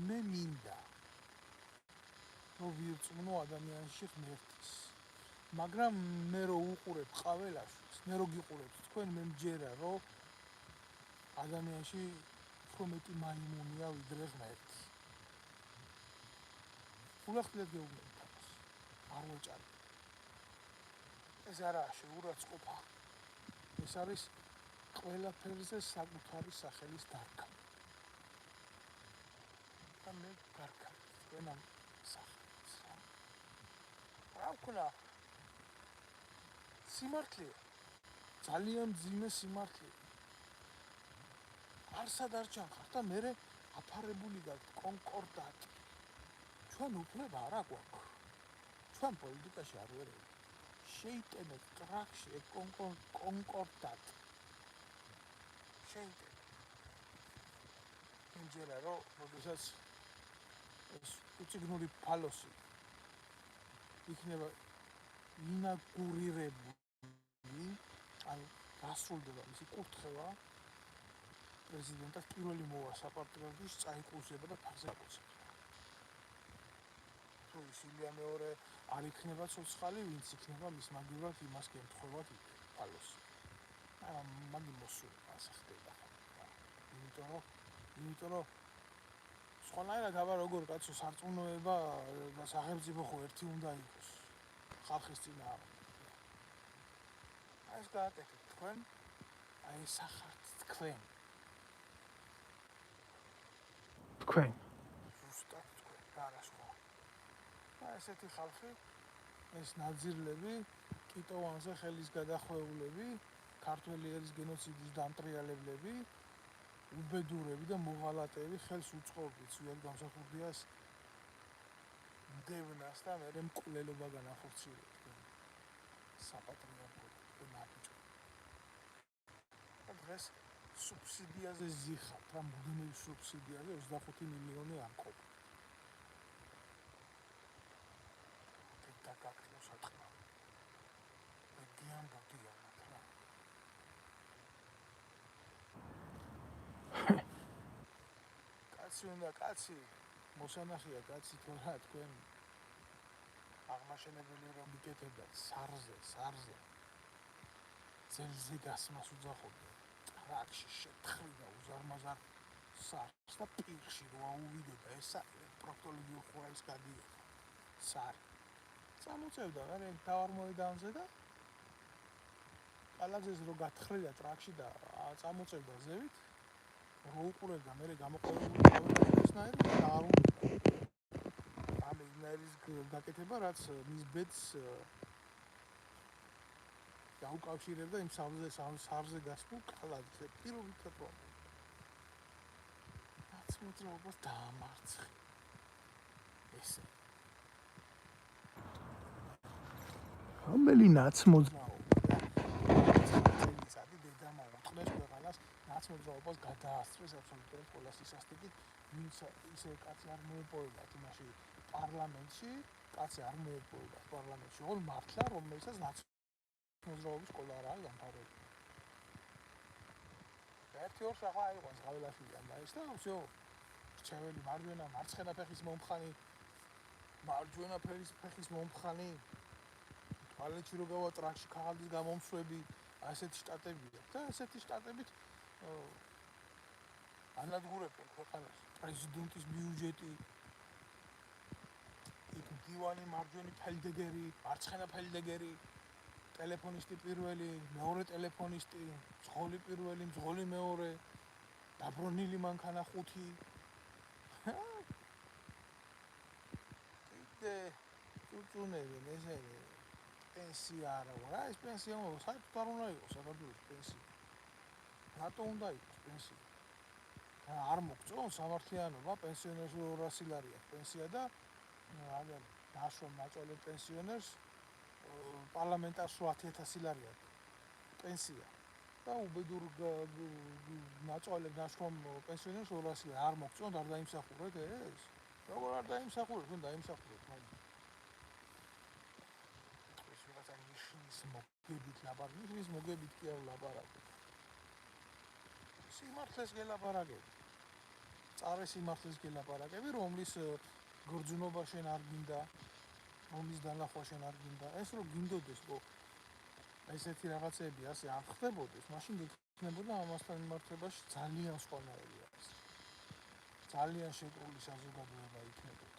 მე მინდა რომ ვირწმუნო ადამიანში ღმერთის. მაგრამ მე რო უყურებ ყაველაშვილს, მე რო გიყურებთ თქვენ, მე მჯერა რომ ადამიანში უფრო მეტი მაიმუნია ვიდრე ღმერთი. ულახდილად გეუბნებით ამას. არ ვეჭარი. ეს არაა შეურაცხყოფა. ეს არის ყველაფერზე საკუთარი სახელის დარგა. და მე გარკავ თქვენ ამ სახელს. რა ვქნა? სიმართლე. ძალიან მძიმე სიმართლე. არსად არ ჩანხარ და მე აფარებული გაქვთ კონკორდატი. ჩვენ უფლება არ აგვაქვს. ჩვენ პოლიტიკაში არ ვერევით. შეიტანეთ ტრაქში კონკორდატი. შეიტანეთ. იმჯერა რომ როდესაც ეს უციგნური ფალოსი იქნება ინაგურირებული, ანუ დასრულდება მისი კურთხევა, პრეზიდენტად პირველი მოვა საპარტრიარქოს წაიკურსება და ფარზე აკურსება. თუ ისილია მეორე არ იქნება ცოცხალი, ვინც იქნება მის მაგივრად იმას გემთხვევათ ფალოსი. მაგი მოსული ასე ხდება. იმიტომ რომ სხვანაირად აბა როგორ კაცო სარწმუნოება და სახელმწიფო ხო ერთი უნდა იყოს ხალხის წინააღმდეგ. ეს გააკეთეთ თქვენ, აი სახართ თქვენ. თქვენ. ზუსტად თქვენ, არა სხვა. ესეთი ხალხი, ეს ნაძირლები, კიტოვანზე ხელის გადახვეულები, ქართველი ერის გენოციდის დამტრიალებლები, უბედურები და მოღალატეები ხელს უწყობთ სულ გამსახურდიას დევნას და მერე მკვლელობა განახორციელებთ საპატრიარქო ნაბიჯს. დღეს სუბსიდიაზე ზიხართ, რა მუდმივ სუბსიდიაზე 25 მილიონი ამყოფ. და გაქნოს ატყვა. მედიან ბოდიანად რა. კაცი უნდა კაცი, მოსანახია კაცი თუ რა თქვენ აღმაშენებელი რომ მიკეთებდათ სარზე. ძელზე გასმას უძახობდნენ. ტრაქში შეთხრიდა უზარმაზარ სარს და პირში რო აუვიდოდა ეს პროქტოლოგიურ ხურაის გადიოდა. სარი. წამოწევდა რა თავარ მოედანზე და კალაძეს რო გათხრიდა ტრაქში და წამოწევდა ზევით, რო უყურებდა მე გამოყენებული ესნაირი და არ უნდა. ამ ესნაირის გაკეთება რაც მის ბედს დაუკავშირებდა იმ სარზე გასულ კალაძეს პირობითად რომ ნაცმოძრაობას დაამარცხა. ესე რომელი ნაცმოძრაობა წადი დედამა უთხრეს ქვეყანას ნაცმოძრაობას გადაასწრეს აბსოლუტურად ყველა სისასტიკით, ვინც ისე კაცი არ მოეპოვებათ იმაში პარლამენტში, ორ მართლა რომელსაც ნაცმოძრაობის სკოლა არ არის დამთავრებული. ერთი ორ სახა აიყვანს გაველაშვილი ამ ის და всё რჩეველი მარჯვენა მარცხენა ფეხის მომხანი მარჯვენა ფეხის მომხანი თვალეთში რო გავა ტრაქში ქაღალდის გამომსვები ასეთი შტატებია და ასეთი შტატებით ანადგურებენ ქვეყანას პრეზიდენტის ბიუჯეტი იქ დივანი მარჯვენი ფელდეგერი მარცხენა ფელდეგერი ტელეფონისტი პირველი მეორე ტელეფონისტი მძღოლი პირველი მძღოლი მეორე დაბრუნილი მანქანა ხუთი წუნები მეზენი პენსია არა რა ეს პენსია საერთოდ არ უნდა იყოს საქართველოს პენსია რატო უნდა იყოს პენსია არ მოგწონს სამართლიანობა პენსიონერს 200 ლარი აქვს პენსია და აგერ ნაშრომ ნაწოლებ პენსიონერს პარლამენტარს 8000 ლარი აქვს პენსია და უბედურ ნაწოლებ ნაშრომ პენსიონერს 200 ლარი არ მოგწონს არ დაიმსახურეთ ეს როგორ არ დაიმსახურეთ თქვენ დაიმსახურეთ მოგებით ლაპარაკი, ის მოგებით კი არ ლაპარაკი. სიმართლეს გელაპარაკები. წარე სიმართლეს გელაპარაკები, რომლის გრძნობა შენ არ გინდა, რომლის დანახვა შენ არ გინდა. ეს რომ გინდოდეს, რომ ესეთი რაღაცები ასე არ ხდებოდეს, მაშინ გექნებოდა ამასთან მიმართებაში ძალიან სხვანაირი არის. ძალიან შეკრული საზოგადოება იქნებოდა.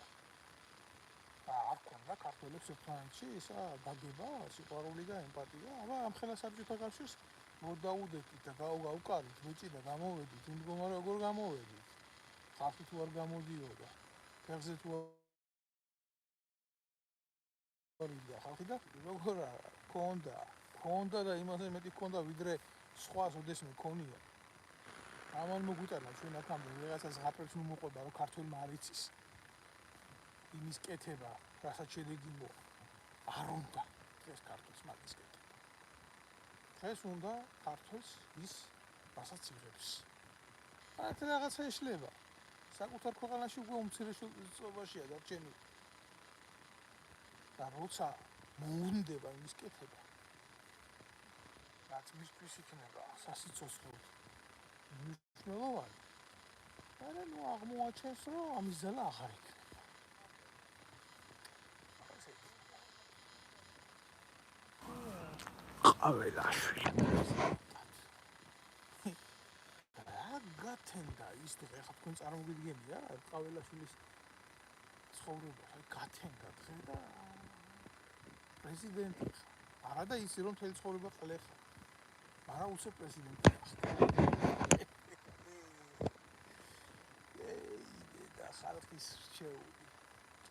არ ქონდა ქართველებს ერთმანეთში ისა დაგება, სიყვარული და ემპათია. აბა ამ ხელა საბჭოთა კავშირს მოდაუდეთით და გავუკარით, ბიჭი და გამოვედით, იმ მდგომარე როგორ გამოვედით. ხალხი თუ არ გამოდიოდა, ფეხზე თუ არ იდა ხალხი და როგორ ქონდა და იმაზე მეტი ქონდა, ვიდრე სხვას ოდესმე ქონია. ამან მოგვიტანა ჩვენ აქამდე რაღაცას ღაფებს მომოყვება, რომ ქართველმა არ იცის. იმის კეთება, რასაც შედეგი მოყვა. არ უნდა დღეს ქართულს მაგის კეთება. დღეს უნდა ქართულს ის, რასაც იღებს. აქ რაღაცა ეშლება. საკუთარ ქვეყანაში უკვე უმცირესობაშია დარჩენილი. და როცა მოუნდება იმის კეთება, რაც მისთვის იქნება სასიცოცხლო მნიშვნელოვანი, არა ნუ აღმოაჩენს, რომ ამის ძალა აღარ იქნება. ყაველაშვილი. რა გათენდა ის დღე, ახლა თქვენ წარმოგიდგენია ყაველაშვილის ცხოვრება, გათენდა დღე და პრეზიდენტი ხარ. არა და ისი რომ მთელი ცხოვრება ყლე ხარ. არა უცებ პრეზიდენტი ხარ. და ხალხის რჩეული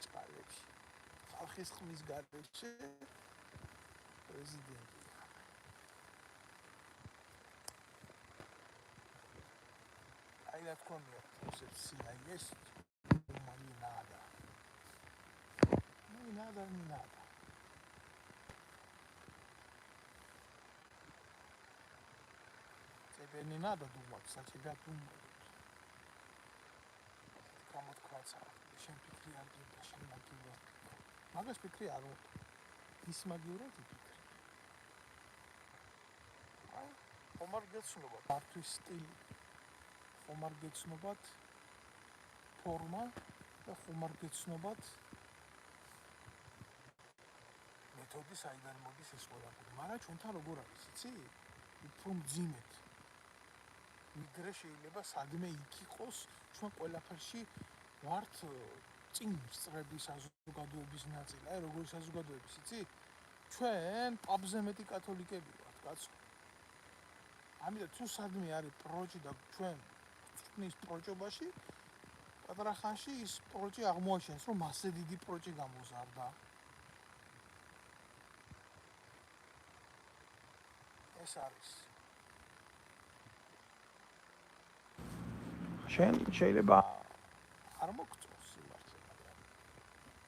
წყალებში. ხალხის ხმის გარეშე პრეზიდენტი. აი რა თქონია, სინაიეს nada. No hay nada ni nada. Тебе не надо думать, за тебя думают. Кому-то кваца, შენ ფიქრი არ გინდა, შენ მაგივრად. მაგას ფიქრი არ უნდა. ის მაგივრად იფიქრე. აი, ხომარ გეცნობა, მართვის სტილი. ხომარ გეცნობათ ფორმა და ხომარ გეცნობათ მეთოდი, საიდან მოდის ეს ყველაფერი. მაგრამ ჩვენთან როგორ არის, იცი? უფრო მძიმედ. ვიდრე შეიძლება სადმე იქ იყოს, ჩვენ ყველაფერში ვართ წინ სწრები საზოგადოების ნაწილი. აი, როგორი საზოგადოების, იცი? ჩვენ პაბზე მეტი კათოლიკები ვართ, კაცო. ამიტომ თუ სადმე არის პროჭი და ჩვენ ვწვნის პროჭობაში, პატარა ხანში ის პროჭი აღმოაჩენს, რომ მასზე დიდი პროჭი გამოზარდა. ეს არის. შენ შეიძლება არ მოგწონს სიმართლე, მაგრამ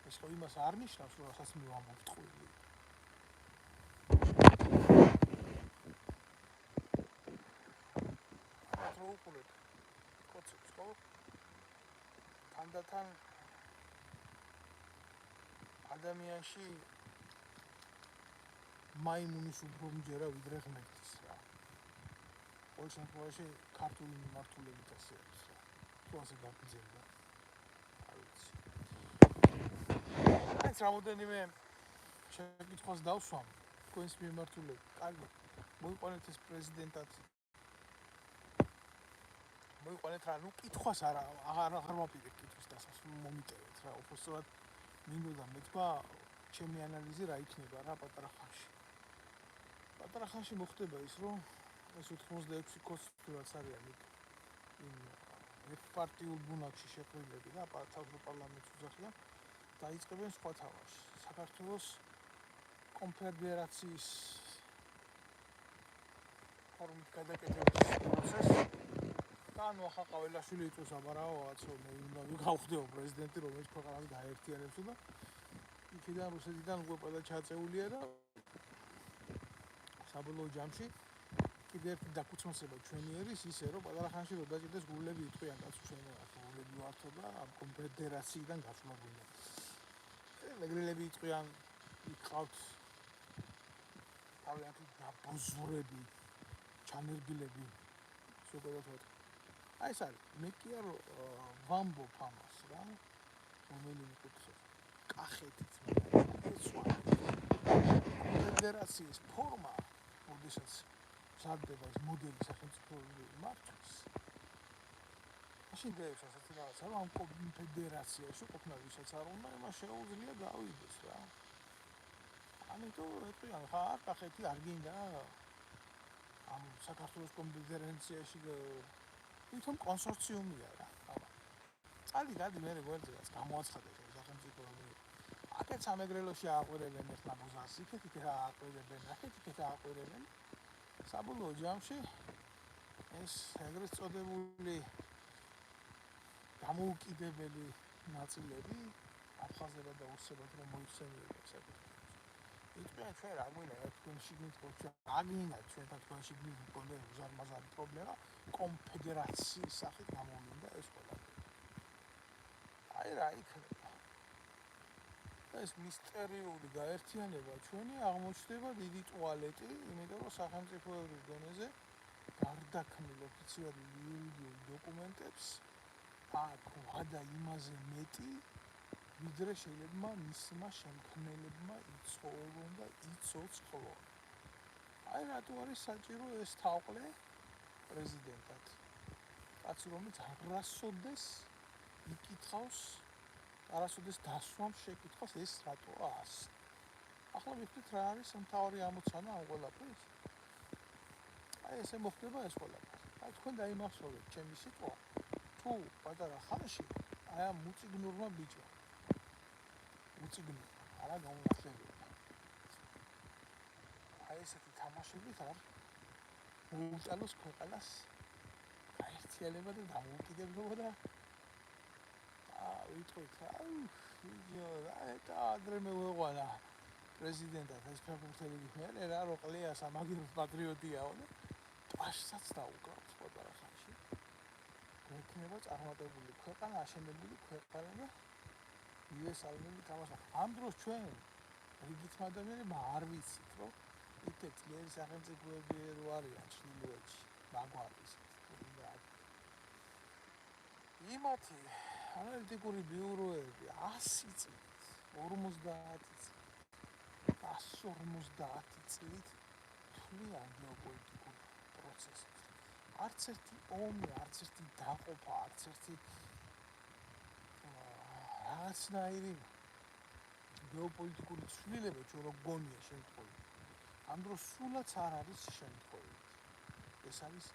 ეს ხო იმას არ ნიშნავს, რომ რასაც მე ვამბობ ტყუილი. რა უყურებ? კოცებს ხო? თანდათან ადამიანში მაიმუნის უფრო მჯერა ვიდრე ღმერთის რა. ყოველ შემთხვევაში ქართული მიმართულებით ასე არის რა. თუ ასე გაგრძელდა. არ ვიცი. აი, რამოდენიმე შეკითხვას დავსვამ თქვენს მიმართულებით. კარგი. მოიყვანეთ ეს პრეზიდენტად. მოიყვანეთ რა, ნუ კითხვას აღარ მაპირებ კითხვის დასასრულს მომიტევეთ რა. უბრალოდ მინდოდა მეთქვა ჩემი ანალიზი რა იქნება რა პატარა ხანში. პატარა ხანში მოხდება ის, რომ ეს 86 კოს რაც არიან იმ ერთპარტიულ ბუნაკში შეყრილები და თავმოყრალამეც უძახიან დაიწყებენ სხვა თამაშს. საქართველოს კონფედერაციის ფორმით გადაკეთების პროცესი და ნუ ახლა ყაველაშვილი იწვევს აბარაოაც რომ მე უნდა გავხდეო პრეზიდენტი, რომელიც ქვეყანას გაერთიანებს და იქიდან რუსეთიდან უკვე ყველა ჩაწეულია და საბოლოო ჯამში კიდევ ერთი დაქუცმასება ჩვენი ერის ისე რომ პატარა ხანში რო დაჭირდეს გულები იტყვიან კაცო ჩვენ გულები ვართო და ამ კონფედერაციიდან გასვლა გვინდა. მეგრელები იტყვიან იყავთ თავიანთი დაბოზრები, ჩანერგილები ზოგადად. აი ეს არის, მე კი არ ვამბობ ამას რა, რომელიმე კუთხით. კახეთიც ფედერაციის ფორმა, როდესაც მზადდება ეს მოდელი სახელმწიფოებრივი მართვის. მაშინ დღესაც ასეთი რაღაცა, რომ ამ კონფედერაციაში ყოფნა ვისაც არ უნდა, იმას შეუძლია გავიდეს რა. ამიტომ ეტყვიან, ხა კახეთი არ გინდა ამ საქართველოს კონფედერაციაში თვითონ კონსორციუმია რა. წადი მე გვერდზეც გამოაცხადეს ეს სახელმწიფოებრივი. აქეთ სამეგრელოში ააყვირებენ ერთ ნაბოზას, იქეთ ააყვირებენ, აქეთ ააყვირებენ. საბოლოო ჯამში ეს ეგრეთ წოდებული გამოუკიდებელი ნაწილები აფხაზებად და ოსებად რომ მოიხსენიებენ საკუთრებას. იტყვიან ჩვენ რა გვინდა თქვენ შიგნით ჩვენ აგინდა ჩვენთან თქვენ შიგნით მქონდა უზარმაზარი პრობლემა კონფედერაციის სახით გამოვლინდა ეს ყველაფერი. აი რა იქნება. ეს მისტერიული გაერთიანება ჩვენი აღმოჩნდება დიდი ტუალეტი, იმიტომ რომ სახელმწიფოებრივ დონეზე გარდაქმნილ ოფიციალურ იურიდიულ დოკუმენტებს აქ ვადა იმაზე მეტი, ვიდრე შეიძლება მისმა შემქმნელებმა იცხოვონ და იცოცხლონ. აი რატო არის საჭირო ეს თაყვლე პრეზიდენტად. კაცი რომელიც არასოდეს იკითხავს, არასოდეს დასვამს შეკითხვას ეს რატოა ასე. ახლა ვიხდით რა არის მთავარი ამოცანა ამ ყველაფრის. აი ესე მოხდება ეს ყველაფერი. აი თქვენ დაიმახსოვრეთ ჩემი სიტყვა. თუ პატარა ხანში აი ამ მუწიგნურმა ბიჭმა მუწიგნურმა არა გაუნახლებია. აი ესეთი თამაშებით არ მოუტანოს ქვეყანას გაერთიანება და დამოუკიდებლობა და ვიტყვით ადრე მევეღვანა პრეზიდენტად ეს ფეხბურთელი მე რა რო ყლიას ამაგირო პატრიოტიაო და პაშსაც დაუკრავთ პატარა ხანში. გვექნება წარმატებული ქვეყანა, აშენებული ქვეყანა და იესალმელი თამაშა. ამ დროს ჩვენ რიგითმა ადამიანებმა არ ვიცით, რომ იქეთ ძლიერი სახელმწიფოები რო არიან ჩრდილოეთში, მაგვარისით. იმათი ანალიტიკური ბიუროები 100 წლით, 50 წლით თვლიან გეოპოლიტიკურ პროცესებს. არც ერთი ომი, არც ერთი დაყოფა, არც ერთი რაღაცნაირი გეოპოლიტიკური ცვლილება ჩვენ რო გონია შემთხვევით. ამ დროს სულაც არ არის შემთხვევით. ეს არის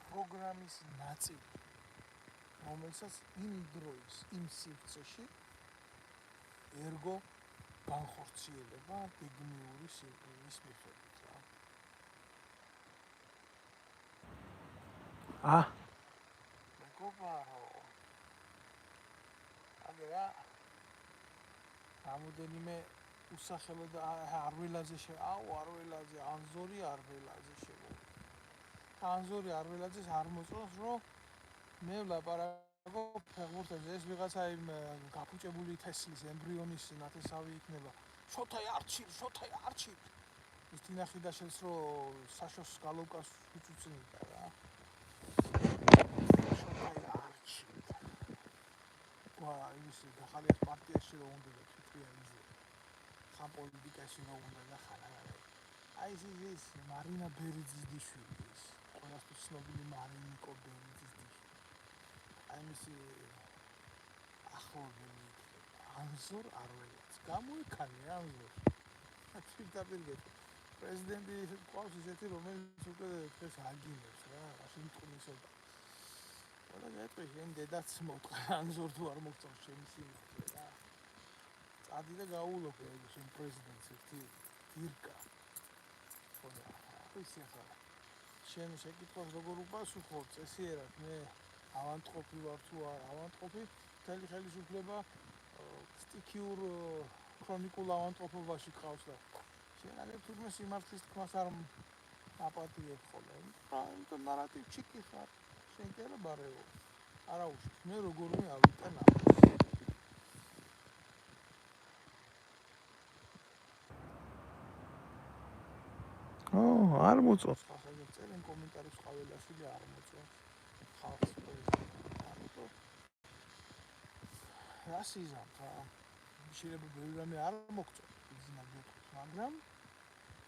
პროგრამის ნაწილი. რომელსაც იმ დროის, იმ სივრცეში ერგო განხორციელება გეგმიური სიკვდილის მიხედვით რა. მეგობარო. აგერა რამოდენიმე უსახელო და არველაზე არველაზე, ანზორი არველაზე შემოვიდა. ანზორი არველაძეს არ მოწონს, რომ მე ვლაპარაკობ ფეხბურთებზე, ეს ვიღაცა იმ გაფუჭებული თესლის ემბრიონის ნათესავი იქნება. შოთაი არჩილ. ის თინახი და შენს რო საშოს გალოვკას უწუწნიდა რა. შოთაი არჩილ. ის ახალია პარტიაში რო უნდა და თვითია იზე. ხან პოლიტიკაში რო უნდა და ხან აი ეს მარინა ბერიძის შვილი ის. ყველასთვის ცნობილი მარინიკო ბერიძის აი მისი ახლობელი ანზორ არველაც გამოიქანე ანზორ. თვითდაპირგეთ პრეზიდენტი ყავს ისეთი რომელიც უკვე დღეს აგინებს რა, ასე მტკნისობა. ყველა გეტყვი შენ დედაც მოტყვა ანზორ თუ არ მოგწონს შენი სიმართლე რა. წადი და გაულობ ეს შენ პრეზიდენტს ერთი ირკა. ხოლმე ისი ახლა შენ შეკითხვას როგორ უპასუხობ წესიერად მე ავანტყოფი ვარ თუ არ ავანტყოფი, მთელი ხელისუფლება სტიქიურ ქრონიკულ ავანტყოფობაში ყავს და შენ აგერ თურმე სიმართლის თქმას არ აპატიებ ხოლმე. ამიტომ ნარატივში კი ხარ, შენ კი არა ბარეო. არა უშავს, მე როგორმე ავიტან ამას. არ მოწონს. ხალხს წერენ კომენტარებს ყაველაშვილი არ მოწონს. ხალხს ამიტომ რას იზამ ხა შეიძლება ბევრი რამე არ მოგწონს ბიზნა გეტყვით, მაგრამ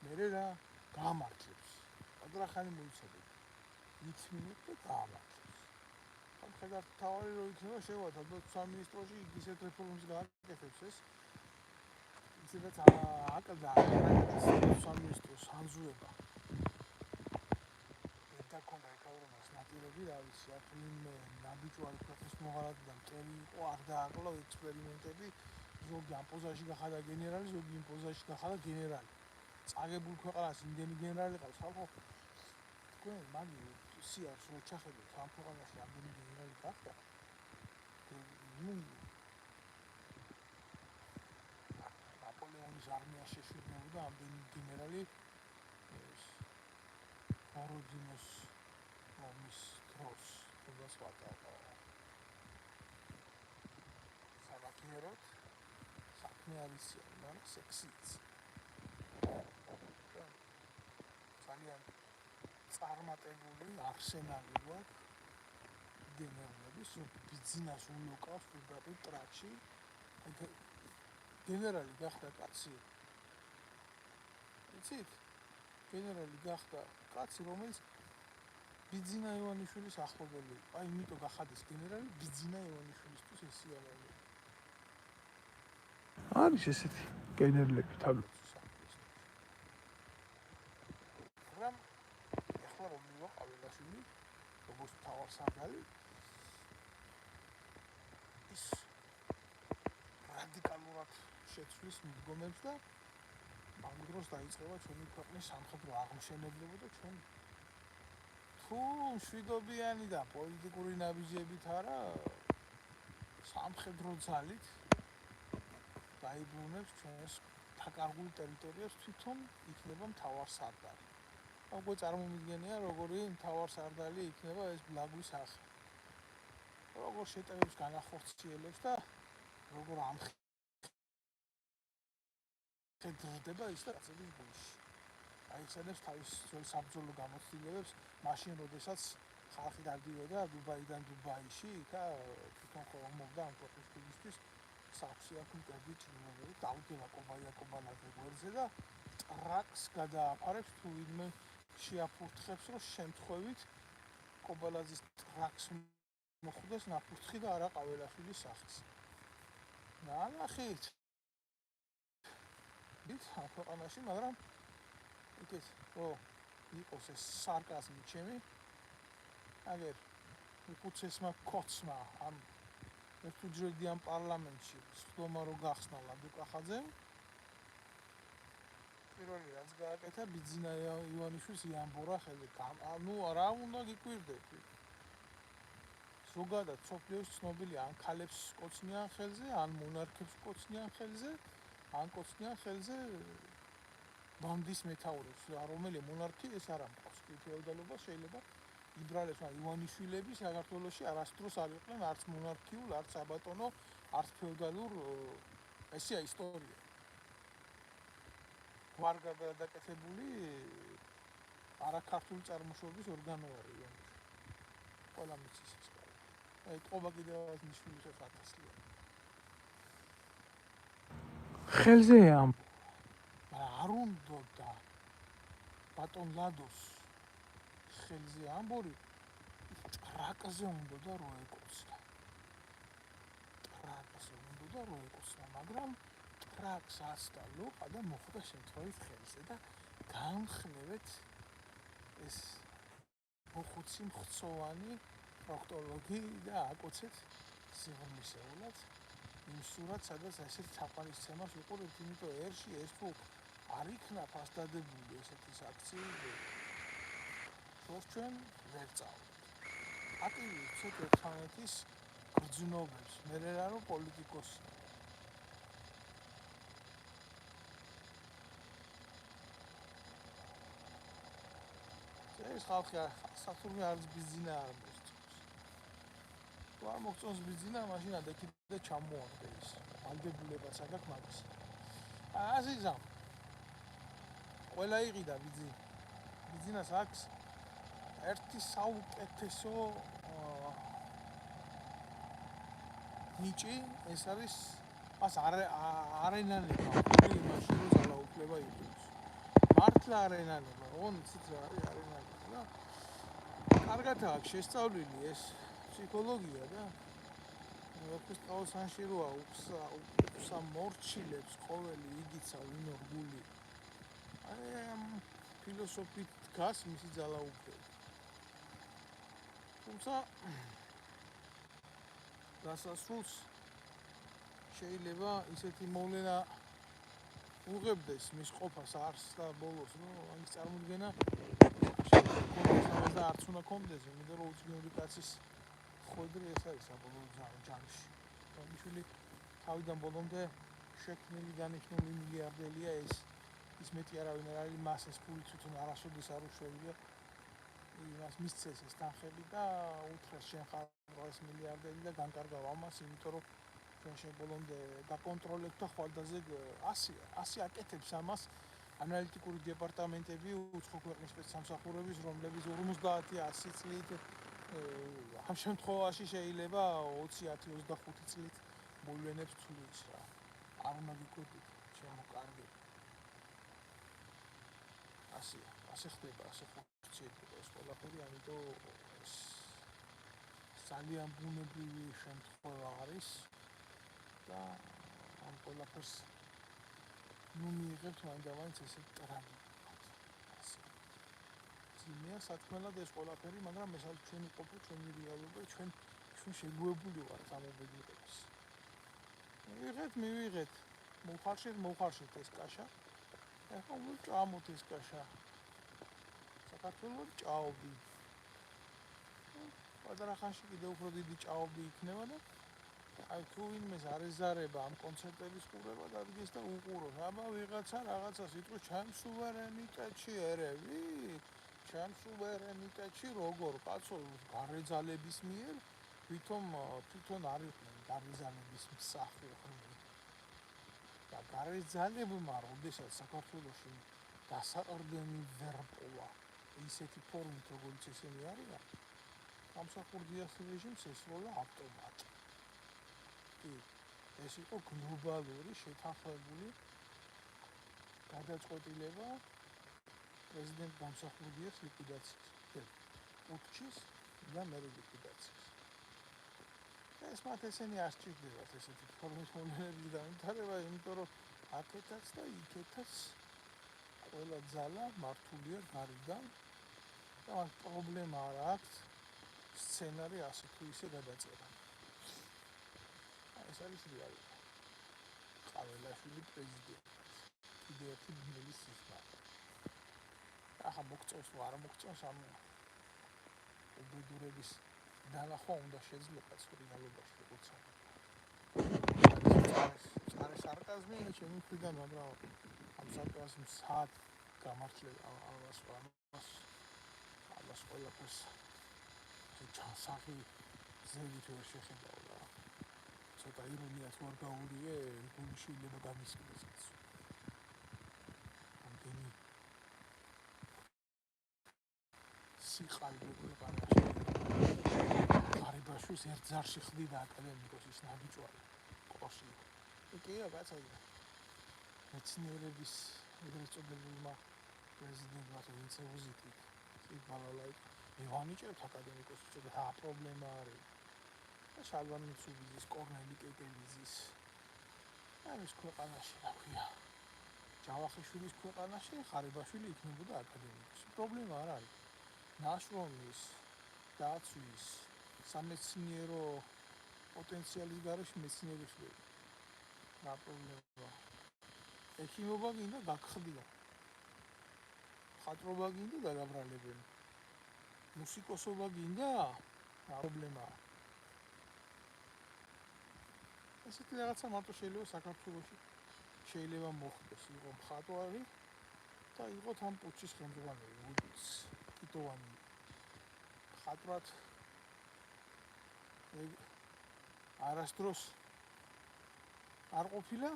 მე რა გამართლებს. ადრახანი მოიცადე. იცმინეთ და გამართლებს. ამ ხედავთ თავი რო იქნება შევათვალოთ სამინისტროში ისეთ რეფორმებს გააკეთებს ეს ისედაც აკლდა სამინისტროს ანზურება. და კონდა ეკავრონას ნაპირები რა ვიცი აქ ვინმე ნაბიჯვარი ქვეყნის მოღალატე და მტერი იყო არ დააკლა ექსპერიმენტები ზოგი ამ პოზაში გახადა გენერალი ზოგი იმ პოზაში გახადა გენერალი წაგებულ ქვეყანას იმდენი გენერალი ყავს ხალხო თქვენ მაგი სიარს რო ჩახედოთ ამ ქვეყანაში ამდენი გენერალი გახდა ნუ ნაპოლეონის არმია შეშვებოდა ამდენი გენერალი ოროდინოს ომის დროს თუნდაც ვატაყო სამაგიეროდ საქმე არის მაგრამ სექსიც ძალიან წარმატებული არსენალი გვაქვს გენერალების ბიზნეს უნოკავს პირდაპირ ტრაქში გენერალი გახდა კაცი იცით გენერალი გახდა კაცი რომელიც ბიძინა ივანიშვილის ახლობელი იყო. აი იმიტომ გახადეს გენერალი ბიძინა ივანიშვილისთვის ეს სიამოვნებაა. არის ესეთი გენერლები თაბლო. მაგრამ ეხლა რომ მივა ყაველაშვილი როგორც მთავარსარდალი ის რადიკალურად შეცვლის მიდგომებს და ამ დროს დაიწყება ჩვენი ქვეყნის სამხედრო აღმშენებლობა და ჩვენ თუ მშვიდობიანი და პოლიტიკური ნაბიჯებით არა სამხედრო ძალით დაიბრუნებს ჩვენს დაკარგულ ტერიტორიებს თვითონ იქნება მთავარსარდალი. უკვე წარმომიდგენია როგორი მთავარსარდალი იქნება ეს ბლაგვის სახე. როგორ შეტევებს განახორციელებს და როგორ ამხედრდება ის და წების გულში. აიხსენებს თავის ძველ საბრძოლო გამოცდილებებს მაშინ როდესაც ხალხი დადიოდა დუბაიდან დუბაიში და თვითონ ხომობდა ამ ქვეყნისთვის საქმე აქ მტერდი ჩინური დაუდგება კობაიაკობანაზე გვერდზე და ტრაკს გადააფარებს თუ ვინმე შეაფურთხებს რომ შემთხვევით კობალაძის ტრაკს მოხვდეს ნაფურთხი და არა ყაველაშვილის სახის. ნახეთ ის ქვეყანაში მაგრამ იქეთ ო იყოს ეს სარკაზმი ჩემი აგერ უკუცესმა კოცმა ამ ერთუჯრედიან პარლამენტში სხდომა რო გახსნა ლადუკახაძემ პირველი რაც გააკეთა ბიძინა ივანიშვილს იამბორა ხელზე ნუ რა უნდა გიკვირდეთ ზოგადად სოფლიოს ცნობილი ან ქალებს კოცნიან ხელზე ან მონარქებს კოცნიან ხელზე ან კოცნიან ხელზე ბანდის მეთაურებს რომელი მონარქი ეს არ ამყავს ფეოდალობა შეიძლება იბრალებსა ივანიშვილები საქართველოში არასდროს არ იყვნენ არც მონარქიულ არც საბატონო არც ფეოდალურ ესეა ისტორია ვარგა გადაკეთებული არაქართული წარმოშობის ორგანოარი ყველა მიცის ეს აი ყობა კიდევ ნიშნული ხათასლია ხელზე ამ არ უნდა და ბატონ ლადოს ხელზე ამბორი ტრაკზე უნდა და რო ეკოცნა მაგრამ ტრაკს ასდა ლოყა და მოხვდა შემთხვევით ხელზე და განხნევეთ ეს მოხუცი მხცოვანი პროქტოლოგი და აკოცეთ სიღრმისეულად იმ სურათს სადაც ესეთ თაყვანისცემას უყურებთ იმიტომ ერში ეს თუ არ იქნა ფასდადებული ესეთი აქციები ჩვენ ვერ წავდით აკივი ცოტა ერთმანეთის გრძნობებს მე რა რომ პოლიტიკოსი ეს ხალხი საფურმე არც ბიზინა არ მოსწონს თუ არ მოგწონს ბიზინა მაშინ ადაკიდა ჩამოაგდე ის ალდებულებაც აქ მაგის აზიზამ ყველა იყიდა ბიზინა ბიზნეს აქვს ერთი საუკეთესო ნიჭი, ეს არის ას არენანება, იმაში რომ ძალაუფლება იყოს. მართლა არენანება, ოღონდ იცით რა არის არენანება და კარგად აქვს შესწავლილი ეს ფსიქოლოგია და ვეფხისტყაოს წყალსანში როა უფსა მორჩილებს ყოველი იგიცა ვინო რგული. აი ამ ფილოსოფიით დგას მისი ძალაუფლება. თუმცა დასასრულს შეიძლება ისეთი მოვლენა უღებდეს მის ყოფას არს და ბოლოს ამის წარმოქმნა და არც უნდა კონდეს, იმიტომ რომ უცნაური კაცის ხვედრი ეს არის საბოლოო ჯამში. თუმცა თავიდან ბოლომდე შექმნილი დანიშნული მილიარდელია ის მეტი არავინ არ არის, მას ეს ფული თვითონ არასოდეს არ უშევია. იმას მისცეს ეს თანხები და უთხრეს შენ ხარ ეს მილიარდელი და განკარგავ ამას, იმიტომ რომ ჩვენ ბოლომდე დაკონტროლებ და ხვალდაზე 100 აკეთებს ამას ანალიტიკური დეპარტამენტები უცხო ქვეყნის სპეცსამსახურების, რომლებიც 50-100 წლით ამ შემთხვევაში შეიძლება 20-25 წლით მოვლენებს თulis რა. არ უნდა გიკვირდით, შემოკარგეთ. ასე ხდება, ასე ხდება ეს ყველაფერი, ამიტომ ეს ძალიან ბუნებრივი შემთხვევა არის და ამ ყველაფერს მიიღებთ მაინც ესე ტრაგედიად. ძიმეა სათქმელად ეს ყველაფერი, მაგრამ ეს არის ჩვენი ყოფა, ჩვენი რეალობა, ჩვენ შეგვეუბნები ვართ ამ ობედნებას. მივიღეთ, მოვხარშეთ ეს კაშა. ეხლა ვჭამოთ ეს კაშა. საქართველოს ჭაობი. პატარა ხანში კიდევ უფრო დიდი ჭაობი იქნება და აი თუ ვინმეს არ ეზარება ამ კონცერტების ყურება დადგეს და უყუროს. აბა ვიღაცა რაღაცას იტყვის ჩემ სუვერენიტეტში ერევი, ჩემ სუვერენიტეტში როგორ კაცო გარეძალების მიერ თვითონ არიყვნენ გარეძალების მსახურები. და გარეძალებმა როდესაც საქართველოში დასაყრდენი ვერ პოვა ისეთი ფორმით როგორც ესენი არიან, სამსახურდიას რეჟიმს ესროლა ავტომატი. ეს იყო გლობალური შეთანხმებული გადაწყვეტილება პრეზიდენტ გამსახურდიას ლიკვიდაციის. უჩის და მე ლიკვიდაციის. ეს მათ ესენი არ სჭირდებათ ესეთი ფორმის მოვლენების განვითარება, იმიტომ რომ აქეთაც და იქეთაც ყველა ძალა მართულია გარედან და მას პრობლემა არ აქვს სცენარი ასე თუ ისე გადაწერა. ეს არის რეალობა. ყაველაშვილი პრეზიდენტი. კიდევ ერთი ბნელი სისხლი. ახლა მოგწონს თუ არ მოგწონს ამ უბედურების დანახვა უნდა შეძლება რეალობაში როცა. არის სარკაზმი ჩემი მხრიდან, მაგრამ ამ სარკაზმს სად გამართლება ამას ყველაფერს ჩანსახი ზევით ვერ შეხედავ და ცოტა ირონია თუ არ გაურიე, გული შეიძლება გამისკდეს. ამდენი სიყალბე ქვეყანაში ღარიბაშვილს ერთ ზარში ხდიდა აკადემიკოსის ნაბიჯვარი ყოში. კი კაცია მეცნიერების ეგრეთ წოდებულმა პრეზიდენტმა ვინცევოზიტი იბალალაი ევანიჭებთ აკადემიკოსს უწოდეთ რა პრობლემა არის და შალვან მიცუბიძის, კორნელი კეკელიძის ამის ქვეყანაში რა ქვია ჯავახიშვილის ქვეყანაში ღარიბაშვილი იქნებოდა აკადემიკოსი. პრობლემა არ არის ნაშრომის დაცვის სამეცნიერო პოტენციალის გარეშე მეცნიერი ხდება. რა პრობლემაა? ექიმობა გინდა გაგხდია. ხატრობა გინდა დაგაბრალებენ. მუსიკოსობა გინდა? რა პრობლემაა? ესეთი რაღაცა მარტო შეიძლება საქართველოში შეიძლება მოხდეს. იყო მხატვარი და იყო თან პუჩის ხელმძღვანელი, როგორც კიტოვანი. მხატვრად არასდროს არ ყოფილა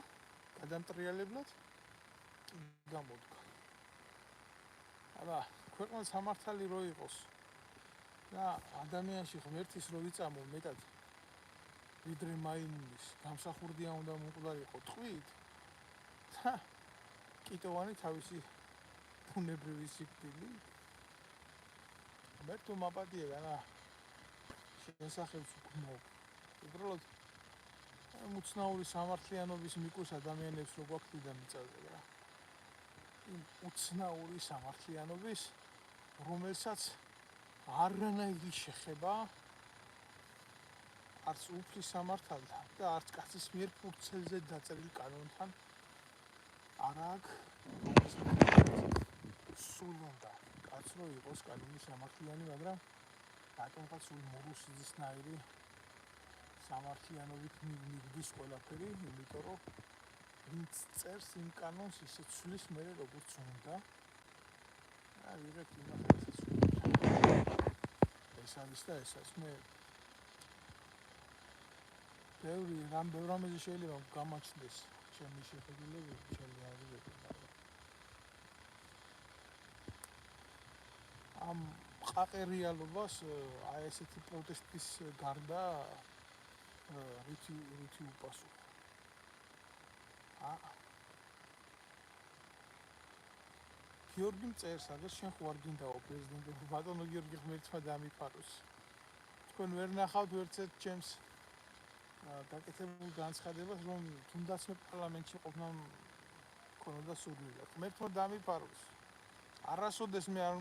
გადამტრიალებლად კი გამოდგა. აბა ქვეყნის სამართალი რო იყოს და ადამიანში ღმერთის რო ვიწამო მეტად ვიდრე მაიმუნის გამსახურდია უნდა მომკვდარიყო ტყვით და კიტოვანი თავისი ბუნებრივი სიკვდილით მე თუ მაპატიე რა შესახებს ვგმობ უბრალოდ უცნაური სამართლიანობის მიკუს ადამიანებს რო გვაქვს და მიწაზე რა იმ უცნაური სამართლიანობის რომელსაც არანაირი შეხება არც უფლის სამართალთან და არც კაცის მიერ ფურცელზე დაწერილ კანონთან არ აქვს სულ უნდა კაც რო იყოს კანონის სამართლიანი მაგრამ რატომღაც სულ მორუსიზისნაირი სამართლიანობით მიგდის ყველაფერი იმიტომ რომ ვინც წერს იმ კანონს ისე ცვლის მე როგორც უნდა და ვიღებთ იმას ეს არის და ეს არის მე ბევრი რამეზე შეიძლება გამაჩნდეს ჩემი შეხედულები ჩემი აზრები ამ ყაყერიალობას აი ესეთი პროტესტის გარდა რითი უპასუხო გიორგიმ წერს აგერ შენ ხო არ გინდაო პრეზიდენტი ბატონო გიორგი ღმერთმა დამიფაროს თქვენ ვერ ნახავთ ვერცერთ ჩემს გაკეთებულ განცხადებას რომ თუნდაც მე პარლამენტში ყოფნა მქონოდა სურვილი ღმერთმა დამიფაროს არასოდეს მე არ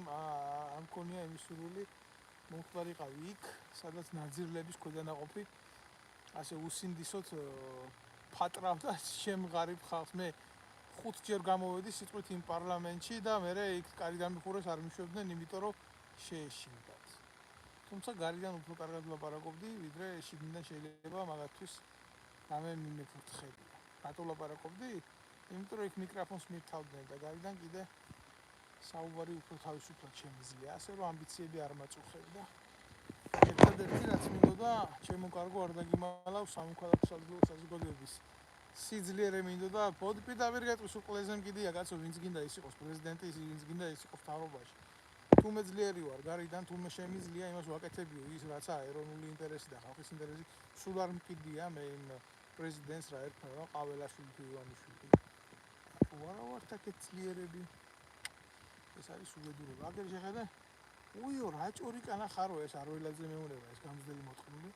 მქონია იმის სურვილი მომხდარიყავი იქ სადაც ნაძირლების ქვედანაყოფი ასე უსინდისოდ ფატრავდა შემღარიბ ხალხს მე 5 ჯერ გამოვედი სიტყვით იმ პარლამენტში და მე იქ კარი დამიხურეს არ მიშვებდნენ იმიტომ რომ შეეშინდათ თუმცა გარიდან უფრო კარგად ვლაპარაკობდი ვიდრე შიგნიდან შეიძლება მაგათთვის რამე მიმეფრთხებია რატო ვლაპარაკობდი იმიტომ რომ იქ მიკროფონს მირთავდნენ და გარიდან კიდე საუბარი უფრო თავისუფლად შემიძლია ასე რომ ამბიციები არ მაწუხებდა ერთადერთი რაც მინდოდა ჩემო კარგო არ დაგიმალავ სამოქალაქო საზოგადოების სიძლიერე მინდოდა პირდაპირ გეტყვის უყლეზე მკიდია კაცო ვინც გინდა ის იყოს პრეზიდენტი ვინც გინდა ის იყოს მთავრობაში თუმე ძლიერი ვარ გარიდან თუმე შემიძლია იმას ვაკეთებიო ის რაცა ეროვნული ინტერესი და ხალხის ინტერესი სულ არ მკიდია მე იმ პრეზიდენტს რა ერქვა ყაველაშვილი თუ ივანიშვილი ვარა ვარ taket ძლიერები ეს არის უბედურება აგერ შეხედე უიო რა ჭორიკანა ხარო ეს არველაძე მეუნება ეს გამძლელი მოწყობილი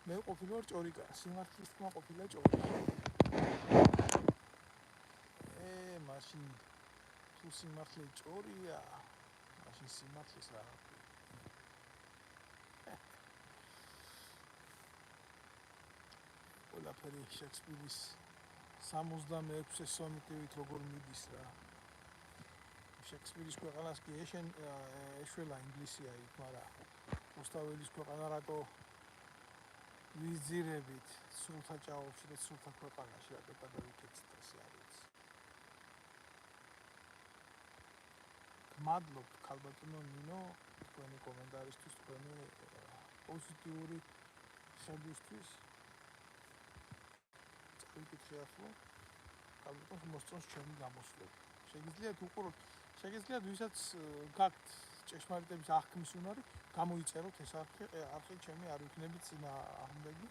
მე ყოფილი ვარ ჭორიკა სიმართლის თქმა ყოფილა ჭორიკა მაშინ თუ სიმართლე ჭორია მაშინ სიმართლის რა ყველაფერი შექსპირის 66 სონეტივით როგორ მიდის რა შექსპირის ქვეყანას კი ეშველა ინგლისია იქ მაგრამ ოსტაველის ქვეყანა რატო ვიზირებით სულთა ჭაობში და სულთა ქვეყანაში რატო გადავიქეცით ესე არის მადლობ ქალბატონო ნინო თქვენი კომენტარისთვის თქვენი პოზიტიური შეფასებისთვის წავიკითხე ახლა ქალბატონს მოსწონს ჩემი გამოსვლები შეგიძლიათ უყუროთ შეგიძლიათ ვისაც გაქვთ ჭეშმარიტების აღქმის უნარი გამოიწეროთ ეს არხი ჩემი არ ვიქნებით წინააღმდეგი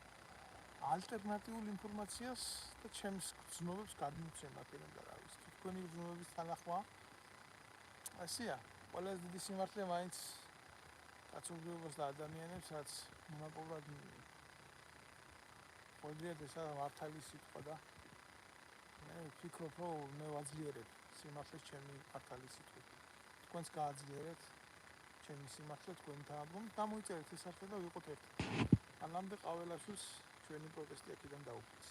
ალტერნატიულ ინფორმაციას და ჩემს გრძნობებს გადმოცემათ და რა ვიცი თქვენი გრძნობების თანახმა ასია ყველაზე დიდი სიმართლე მაინც კაცობრიობას და ადამიანებს რაც მონაპოვრად ყოდიათ ესა მართალი სიტყვა და მე ვფიქრობ რომ მე ვაძლიერებ სიმართლეს ჩემი მართალი სიტყვით თქვენს გააძლიერეთ ჩემი სიმართლე თქვენ გამოიწერეთ ეს არხი და ვიყოთ ერთად ანამდე ყაველაშვილს ჩვენი პროტესტი აქედან დაუკვირს